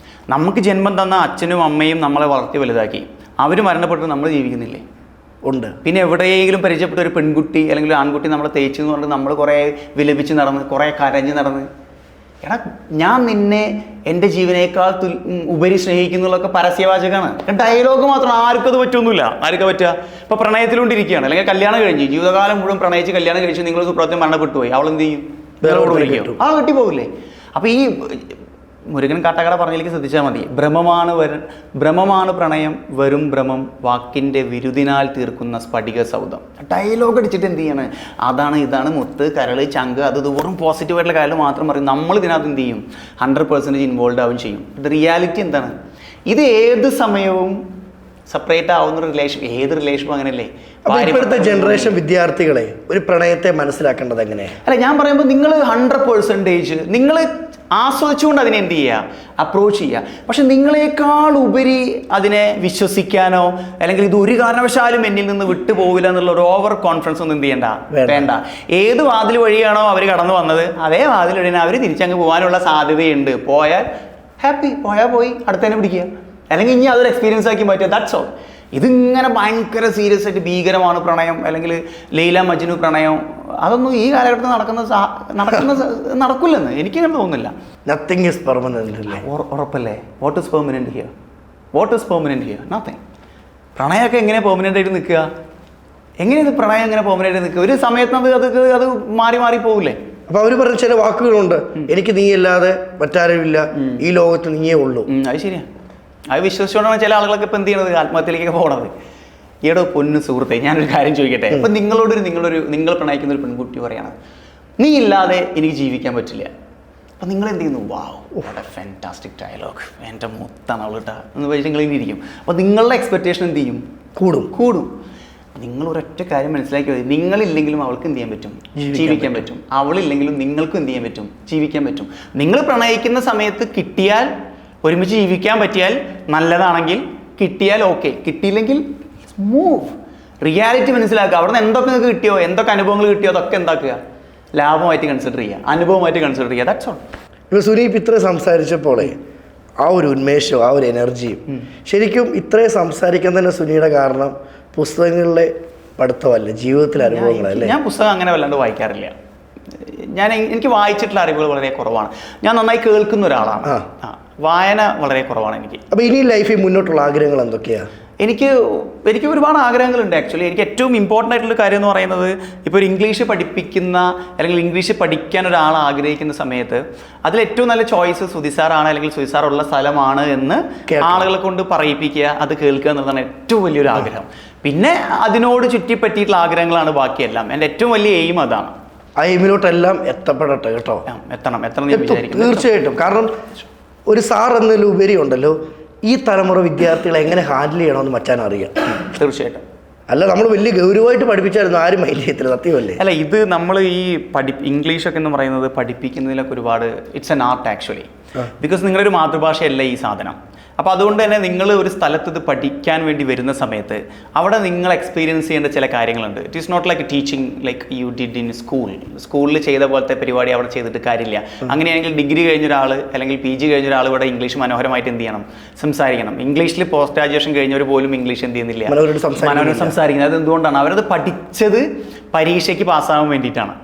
നമുക്ക് ജന്മം തന്ന അച്ഛനും അമ്മയും നമ്മളെ വളർത്തി വലുതാക്കി. അവർ മരണപ്പെട്ട് നമ്മൾ ജീവിക്കുന്നില്ലേ? ഉണ്ട്. പിന്നെ എവിടെയെങ്കിലും പരിചയപ്പെട്ട ഒരു പെൺകുട്ടി അല്ലെങ്കിൽ ഒരു ആൺകുട്ടി നമ്മളെ തേച്ചു എന്ന് പറഞ്ഞിട്ട് നമ്മൾ കുറേ വിലപിച്ച് നടന്ന്, കുറേ കരഞ്ഞ് നടന്ന്, എടാ ഞാൻ നിന്നെ എൻ്റെ ജീവനേക്കാൾ ഉപരി സ്നേഹിക്കുന്നുള്ളതൊക്കെ പരസ്യവാചകമാണ്. ഡയലോഗ് മാത്രം. ആർക്കും അത് പറ്റൊന്നുമില്ല. ആർക്കാ പറ്റുക? ഇപ്പോൾ പ്രണയത്തിലുകൊണ്ടിരിക്കുകയാണ്, അല്ലെങ്കിൽ കല്യാണം കഴിഞ്ഞ് ജീവിതകാലം മുഴുവൻ പ്രണയിച്ച് കല്യാണം കഴിച്ച് നിങ്ങൾ സുപ്രഭാതം മരണപ്പെട്ടു പോയി, അവളെന്ത് ചെയ്യും? ആ കെട്ടിപ്പോകില്ലേ? അപ്പോൾ ഈ മുരുകൻ കാട്ടാക്കട പറഞ്ഞതിലേക്ക് ശ്രദ്ധിച്ചാൽ മതി. ഭ്രമമാണ് പ്രണയം, വരും ഭ്രമം, വാക്കിൻ്റെ വിരുദിനാൽ തീർക്കുന്ന സ്ഫടിക സൗധം. ഡയലോഗ് അടിച്ചിട്ട് എന്ത് ചെയ്യണം? അതാണ് ഇതാണ് മുത്ത് കരള് ചങ്ക് അത് വെറും പോസിറ്റീവായിട്ടുള്ള കാര്യം മാത്രം പറയും. നമ്മൾ ഇതിനകത്ത് എന്ത് ചെയ്യും? 100% ഇൻവോൾവ് ആവും ചെയ്യും. ഇത് റിയാലിറ്റി എന്താണ്? ഇത് ഏത് സമയവും സെപ്പറേറ്റ് ആവുന്ന ഏത് റിലേഷനും അങ്ങനെയല്ലേ? ഇപ്പോഴത്തെ ജനറേഷൻ വിദ്യാർത്ഥികളെ ഒരു പ്രണയത്തെ മനസ്സിലാക്കേണ്ടത് എങ്ങനെയാണ്? അല്ല, ഞാൻ പറയുമ്പോൾ നിങ്ങൾ 100% നിങ്ങൾ ആസ്വദിച്ചുകൊണ്ട് അതിനെ എന്ത് ചെയ്യുക? അപ്രോച്ച് ചെയ്യുക. പക്ഷെ നിങ്ങളെക്കാൾ ഉപരി അതിനെ വിശ്വസിക്കാനോ അല്ലെങ്കിൽ ഇത് ഒരു കാരണവശാലും എന്നിൽ നിന്ന് വിട്ടുപോകില്ല എന്നുള്ള ഒരു ഓവർ കോൺഫിഡൻസ് ഒന്നും എന്ത് ചെയ്യണ്ട, വേണ്ട. ഏത് വാതിൽ വഴിയാണോ അവർ കടന്നു വന്നത് അതേ വാതിൽ വഴി അവർ തിരിച്ചങ്ങ് പോകാനുള്ള സാധ്യതയുണ്ട്. പോയാൽ ഹാപ്പി, പോയാൽ പോയി അടുത്തന്നെ പിടിക്കുക, അല്ലെങ്കിൽ ഇനി അതൊരു എക്സ്പീരിയൻസ് ആക്കി മാറ്റുക. That's all. ഇതിങ്ങനെ ഭയങ്കര സീരിയസ് ആയിട്ട് ഭീകരമാണ് പ്രണയം, അല്ലെങ്കിൽ ലൈല മജ്നു പ്രണയം, അതൊന്നും ഈ കാലഘട്ടത്തിൽ നടക്കില്ലെന്ന് എനിക്കങ്ങനെ തോന്നുന്നില്ല. Nothing is permanent. ഉറപ്പല്ലേ? What is permanent here? Nothing. പ്രണയമൊക്കെ എങ്ങനെ പെർമനന്റ് ആയിട്ട് നിൽക്കുക? എങ്ങനെയാണ് പ്രണയം എങ്ങനെ പെർമനന്റ് ആയിട്ട് നിൽക്കുക? ഒരു സമയത്ത് അത് മാറി പോകില്ലേ? അപ്പൊ അവർ പറഞ്ഞ ചില വാക്കുകളുണ്ട്, എനിക്ക് നീ അല്ലാതെ മറ്റാരുമില്ല, ഈ ലോകത്ത് നീയേ ഉള്ളൂ. അത് ശരിയാ. അത് വിശ്വസിച്ചുകൊണ്ടാണ് ചില ആളുകളൊക്കെ ഇപ്പം എന്ത് ചെയ്യണത്? ആത്മഹത്യയിലേക്ക് പോകണത്. ഈയിടെ പൊന്നു സുഹൃത്തെ, ഞാനൊരു കാര്യം ചോദിക്കട്ടെ. അപ്പം നിങ്ങൾ പ്രണയിക്കുന്ന ഒരു പെൺകുട്ടി പറയണത്, നീ ഇല്ലാതെ എനിക്ക് ജീവിക്കാൻ പറ്റില്ല. അപ്പം നിങ്ങൾ എന്ത് ചെയ്യുന്നു? വാവ്, വാട്ട് എ ഫാന്റാസ്റ്റിക് ഡയലോഗ്, എൻ്റെ മുത്താണ് അവളിട്ട എന്ന് വെച്ചിട്ട് നിങ്ങൾ ഇങ്ങനെ ഇരിക്കും. അപ്പോൾ നിങ്ങളുടെ എക്സ്പെക്റ്റേഷൻ എന്ത് ചെയ്യും? കൂടും. നിങ്ങൾ ഒരൊറ്റ കാര്യം മനസ്സിലാക്കി മതി, നിങ്ങളില്ലെങ്കിലും അവൾക്ക് എന്ത് ചെയ്യാൻ പറ്റും? ജീവിക്കാൻ പറ്റും. അവളില്ലെങ്കിലും നിങ്ങൾക്കും എന്ത് ചെയ്യാൻ പറ്റും? ജീവിക്കാൻ പറ്റും. നിങ്ങൾ പ്രണയിക്കുന്ന സമയത്ത് കിട്ടിയാൽ, ഒരുമിച്ച് ജീവിക്കാൻ പറ്റിയാൽ നല്ലതാണെങ്കിൽ, കിട്ടിയാൽ ഓക്കെ, കിട്ടിയില്ലെങ്കിൽ മൂവ്. റിയാലിറ്റി മനസ്സിലാക്കുക. അവിടെ നിന്ന് എന്തൊക്കെ നിങ്ങൾക്ക് കിട്ടിയോ, എന്തൊക്കെ അനുഭവങ്ങൾ കിട്ടിയോ, അതൊക്കെ എന്താക്കുക, ലാഭമായിട്ട് കൺസിഡർ ചെയ്യുക, അനുഭവമായിട്ട് കൺസിഡർ ചെയ്യുക. That's all. ഇപ്പോൾ സുനീപ് ഇത്ര സംസാരിച്ചപ്പോളേ ആ ഒരു ഉന്മേഷവും ആ ഒരു എനർജിയും, ശരിക്കും ഇത്രയും സംസാരിക്കാൻ തന്നെ സുനിയുടെ കാരണം പുസ്തകങ്ങളിലെ പഠിത്തമല്ല, ജീവിതത്തിലെ അനുഭവങ്ങളല്ലേ? ഞാൻ പുസ്തകം അങ്ങനെ വല്ലാണ്ട് വായിക്കാറില്ല. എനിക്ക് വായിച്ചിട്ടുള്ള അറിവുകൾ വളരെ കുറവാണ്. ഞാൻ നന്നായി കേൾക്കുന്ന ഒരാളാണ്. വായന വളരെ കുറവാണ് എനിക്ക്. അപ്പോൾ ഇനി ലൈഫിൽ മുന്നോട്ടുള്ള ആഗ്രഹങ്ങൾ എന്തൊക്കെയാണ്? എനിക്ക് ഒരുപാട് ആഗ്രഹങ്ങളുണ്ട് ആക്ച്വലി. എനിക്ക് ഏറ്റവും ഇമ്പോർട്ടൻ്റ് ആയിട്ടുള്ള കാര്യം എന്ന് പറയുന്നത്, ഇപ്പോൾ ഒരു ഇംഗ്ലീഷ് പഠിപ്പിക്കുന്ന അല്ലെങ്കിൽ ഇംഗ്ലീഷ് പഠിക്കാൻ ഒരാൾ ആഗ്രഹിക്കുന്ന സമയത്ത് അതിൽ ഏറ്റവും നല്ല ചോയ്സ് സുധിസാറാണ്, അല്ലെങ്കിൽ സുധിസാറുള്ള സ്ഥലമാണ് എന്ന് ആളുകളെ കൊണ്ട് പറയിപ്പിക്കുക, അത് കേൾക്കുക എന്നുള്ളതാണ് ഏറ്റവും വലിയൊരു ആഗ്രഹം. പിന്നെ അതിനോട് ചുറ്റിപ്പറ്റിയിട്ടുള്ള ആഗ്രഹങ്ങളാണ് ബാക്കിയെല്ലാം. എൻ്റെ ഏറ്റവും വലിയ എയിം അതാണ്. ആ എയിമിലോട്ടെല്ലാം എത്തപ്പെടട്ടെ കേട്ടോ. എത്തണം ഞാൻ വിചാരിക്കുന്നു. തീർച്ചയായിട്ടും. കാരണം ഒരു സാർ എന്നതിലുപരി ഉണ്ടല്ലോ, ഈ തലമുറ വിദ്യാർത്ഥികളെ എങ്ങനെ ഹാൻഡിൽ ചെയ്യണമെന്ന് മച്ചാൻ അറിയാം. തീർച്ചയായിട്ടും. അല്ല, നമ്മൾ വലിയ ഗൗരവമായിട്ട് പഠിപ്പിച്ചായിരുന്നു, ആരും മൈൻഡ് ചെയ്യത്തില്ല. സത്യമല്ലേ? അല്ല, ഇത് നമ്മൾ ഈ ഇംഗ്ലീഷൊക്കെ എന്ന് പറയുന്നത് പഠിപ്പിക്കുന്നതിലൊക്കെ ഒരുപാട് it's an art actually. Because നിങ്ങളൊരു മാതൃഭാഷയല്ല ഈ സാധനം. അപ്പോൾ അതുകൊണ്ട് തന്നെ നിങ്ങൾ ഒരു സ്ഥലത്ത് ഇത് പഠിക്കാൻ വേണ്ടി വരുന്ന സമയത്ത് അവിടെ നിങ്ങൾ എക്സ്പീരിയൻസ് ചെയ്യേണ്ട ചില കാര്യങ്ങളുണ്ട്. It is not like teaching like you did in സ്കൂളിൽ ചെയ്ത പോലത്തെ പരിപാടി അവിടെ ചെയ്തിട്ട് കാര്യമില്ല. അങ്ങനെയാണെങ്കിൽ ഡിഗ്രി കഴിഞ്ഞ ഒരാൾ അല്ലെങ്കിൽ PG കഴിഞ്ഞ ഒരാൾ ഇവിടെ ഇംഗ്ലീഷ് മനോഹരമായിട്ട് എന്ത് ചെയ്യണം? സംസാരിക്കണം. ഇംഗ്ലീഷിൽ പോസ്റ്റ് ഗ്രാജുവേഷൻ കഴിഞ്ഞവർ പോലും ഇംഗ്ലീഷ് എന്ത് ചെയ്യുന്നില്ല, മനോഹരം സംസാരിക്കുന്നത്. അത് എന്തുകൊണ്ടാണ്? അവരത് പഠിച്ചത് പരീക്ഷയ്ക്ക് പാസ്സാകാൻ വേണ്ടിയിട്ടാണ്.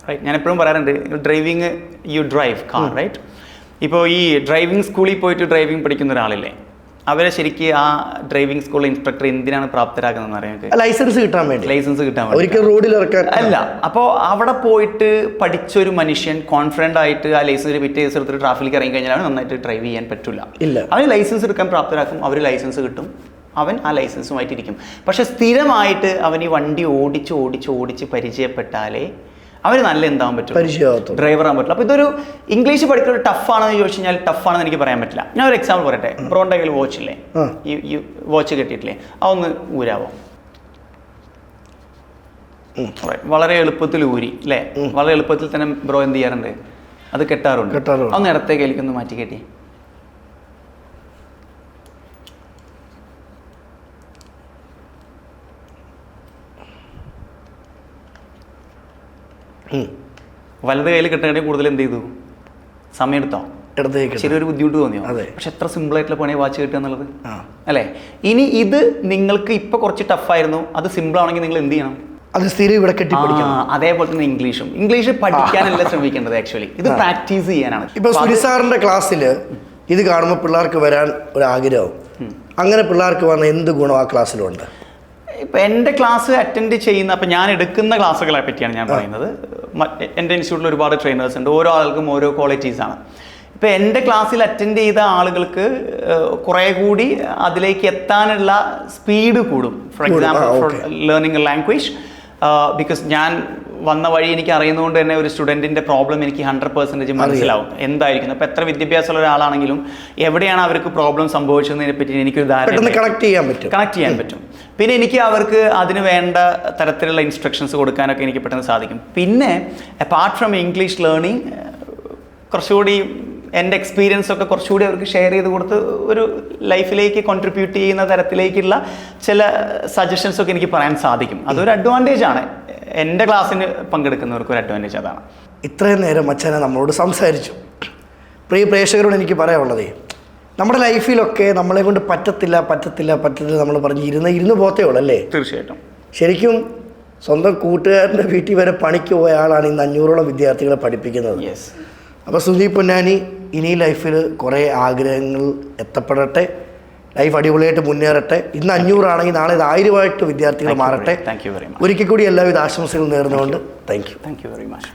റൈറ്റ്. ഞാൻ എപ്പോഴും പറയാറുണ്ട്, driving, you drive car, right? ഇപ്പോൾ ഈ ഡ്രൈവിംഗ് സ്കൂളിൽ പോയിട്ട് ഡ്രൈവിംഗ് പഠിക്കുന്ന ഒരാളില്ലേ, അവരെ ശരിക്കും ആ ഡ്രൈവിംഗ് സ്കൂൾ ഇൻസ്ട്രക്ടർ എന്തിനാണ് പ്രാപ്തരാക്കുന്നത് അറിയാം? ലൈസൻസ് കിട്ടാൻ വേണ്ടി. ഒരിക്കൽ റോഡിൽ ഇറക്കാൻ അല്ല. അപ്പോൾ അവിടെ പോയിട്ട് പഠിച്ചൊരു മനുഷ്യൻ കോൺഫിഡൻ്റ് ആയിട്ട് ആ ലൈസൻസ് പിറ്റേ ദിവസം എടുത്തിട്ട് ട്രാഫിക്കിൽ ഇറങ്ങി കഴിഞ്ഞാൽ നന്നായിട്ട് ഡ്രൈവ് ചെയ്യാൻ പറ്റില്ല. അവന് ലൈസൻസ് എടുക്കാൻ പ്രാപ്തരാക്കും, അവർ ലൈസൻസ് കിട്ടും, അവൻ ആ ലൈസൻസുമായിട്ടിരിക്കും. പക്ഷെ സ്ഥിരമായിട്ട് അവൻ ഈ വണ്ടി ഓടിച്ച് പരിചയപ്പെട്ടാലേ അവന് നല്ല എന്താവാൻ പറ്റും, ഡ്രൈവർ ആകാൻ പറ്റില്ല. അപ്പോൾ ഇതൊരു ഇംഗ്ലീഷ് പഠിക്കുന്നത് ടഫാണെന്ന് ചോദിച്ചു കഴിഞ്ഞാൽ ടഫാണെന്ന് എനിക്ക് പറയാൻ പറ്റില്ല. ഞാൻ ഒരു എക്സാമ്പിൾ പറയട്ടെ. ബ്രോൻ്റെ കയ്യിൽ വാച്ചില്ലേ, ഈ വാച്ച് കെട്ടിയിട്ടില്ലേ, അതൊന്ന് ഊരാവോ? വളരെ എളുപ്പത്തിൽ ഊരി അല്ലേ? വളരെ എളുപ്പത്തിൽ തന്നെ ബ്രോ എന്ത് ചെയ്യാറുണ്ട്? അത് കെട്ടാറുണ്ട്. അതൊന്ന് ഇടത്തെ കയ്യിലേക്കൊന്ന് മാറ്റി കെട്ടി. വലത് കയ്യിൽ കിട്ടണമെങ്കിൽ കൂടുതൽ എന്ത് ചെയ്തു? സമയം എടുത്തോ? ചെറിയൊരു ബുദ്ധിമുട്ട് തോന്നിയോ? പക്ഷെ എത്ര സിമ്പിൾ ആയിട്ടുള്ള പണി വാച്ച് കിട്ടുക എന്നുള്ളത് അല്ലേ? ഇനി ഇത് നിങ്ങൾക്ക് ഇപ്പൊ കുറച്ച് ടഫായിരുന്നു, അത് സിമ്പിൾ ആണെങ്കിൽ നിങ്ങൾ എന്ത് ചെയ്യണം? അത് സ്ഥിരം ഇവിടെ കെട്ടിപ്പിടിക്കണം. അതേപോലെ തന്നെ ഇംഗ്ലീഷ് പഠിക്കാനല്ല ശ്രമിക്കേണ്ടത് ആക്ച്വലി, ഇത് പ്രാക്ടീസ് ചെയ്യാനാണ്. ഇപ്പൊ സുനിസാറിന്റെ ക്ലാസ്സിൽ ഇത് കാണുമ്പോൾ പിള്ളേർക്ക് വരാൻ ഒരു ആഗ്രഹം. അങ്ങനെ പിള്ളേർക്ക് വന്ന എന്ത് ഗുണം ആ ക്ലാസ്സിലുണ്ട്? ഇപ്പം എൻ്റെ ക്ലാസ് അറ്റൻഡ് ചെയ്യുന്ന, അപ്പം ഞാൻ എടുക്കുന്ന ക്ലാസ്സുകളെ പറ്റിയാണ് ഞാൻ പറയുന്നത്. എൻ്റെ ഇൻസ്റ്റിറ്റ്യൂട്ടിൽ ഒരുപാട് ട്രെയിനേഴ്സ് ഉണ്ട്, ഓരോ ആൾക്കും ഓരോ ക്വാളിറ്റീസാണ്. ഇപ്പം എൻ്റെ ക്ലാസ്സിൽ അറ്റൻഡ് ചെയ്ത ആളുകൾക്ക് കുറേ കൂടി അതിലേക്ക് എത്താനുള്ള സ്പീഡ് കൂടും. For example, for learning A language, because ഞാൻ വന്ന വഴി എനിക്ക് അറിയുന്നതുകൊണ്ട് തന്നെ ഒരു സ്റ്റുഡൻറ്റിൻ്റെ പ്രോബ്ലം എനിക്ക് 100% മനസ്സിലാവും എന്തായിരിക്കും. അപ്പോൾ എത്ര വിദ്യാഭ്യാസമുള്ള ഒരാളാണെങ്കിലും എവിടെയാണ് അവർക്ക് പ്രോബ്ലം സംഭവിച്ചതിനെ പറ്റി എനിക്കൊരു ധാരണ കണക്ട് ചെയ്യാൻ പറ്റും. പിന്നെ എനിക്ക് അവർക്ക് അതിന് വേണ്ട തരത്തിലുള്ള ഇൻസ്ട്രക്ഷൻസ് കൊടുക്കാനൊക്കെ എനിക്ക് പെട്ടെന്ന് സാധിക്കും. പിന്നെ അപ്പാർട്ട് ഫ്രം ഇംഗ്ലീഷ് ലേണിംഗ് കുറച്ചുകൂടി എൻ്റെ എക്സ്പീരിയൻസ് ഒക്കെ കുറച്ചുകൂടി അവർക്ക് ഷെയർ ചെയ്ത് കൊടുത്ത് ഒരു ലൈഫിലേക്ക് കോൺട്രിബ്യൂട്ട് ചെയ്യുന്ന തരത്തിലേക്കുള്ള ചില സജഷൻസൊക്കെ എനിക്ക് പറയാൻ സാധിക്കും. അതൊരു അഡ്വാൻറ്റേജ് ആണ്. എൻ്റെ ക്ലാസ്സിന് പങ്കെടുക്കുന്നവർക്ക് ഒരു അഡ്വാൻറ്റേജ് അതാണ്. ഇത്രയും നേരം മച്ചാനെ നമ്മളോട് സംസാരിച്ചു. പ്രിയ പ്രേക്ഷകരോട് എനിക്ക് പറയാനുള്ളതേ, നമ്മുടെ ലൈഫിലൊക്കെ നമ്മളെ കൊണ്ട് പറ്റത്തില്ല നമ്മൾ പറഞ്ഞ് ഇരുന്ന് പോത്തേ ഉള്ളൂ അല്ലേ? തീർച്ചയായിട്ടും. ശരിക്കും സ്വന്തം കൂട്ടുകാരൻ്റെ വീട്ടിൽ വരെ പണിക്ക് പോയ ആളാണ് ഇന്ന് 500ഓളം വിദ്യാർത്ഥികളെ പഠിപ്പിക്കുന്നത്. അപ്പോൾ സുനീപ് പൊന്നാനി ഇനി ലൈഫിൽ കുറേ ആഗ്രഹങ്ങൾ എത്തപ്പെടട്ടെ, ലൈഫ് അടിപൊളിയായിട്ട് മുന്നേറട്ടെ. ഇന്ന് 500 ആണെങ്കിൽ നാളെ ഇത് 1000 വിദ്യാർത്ഥികൾ മാറട്ടെ. Thank you very much. ഒരിക്കൽ കൂടി എല്ലാവിധ ആശംസകളും നേർന്നുകൊണ്ട് താങ്ക് യു വെരി മച്ച്.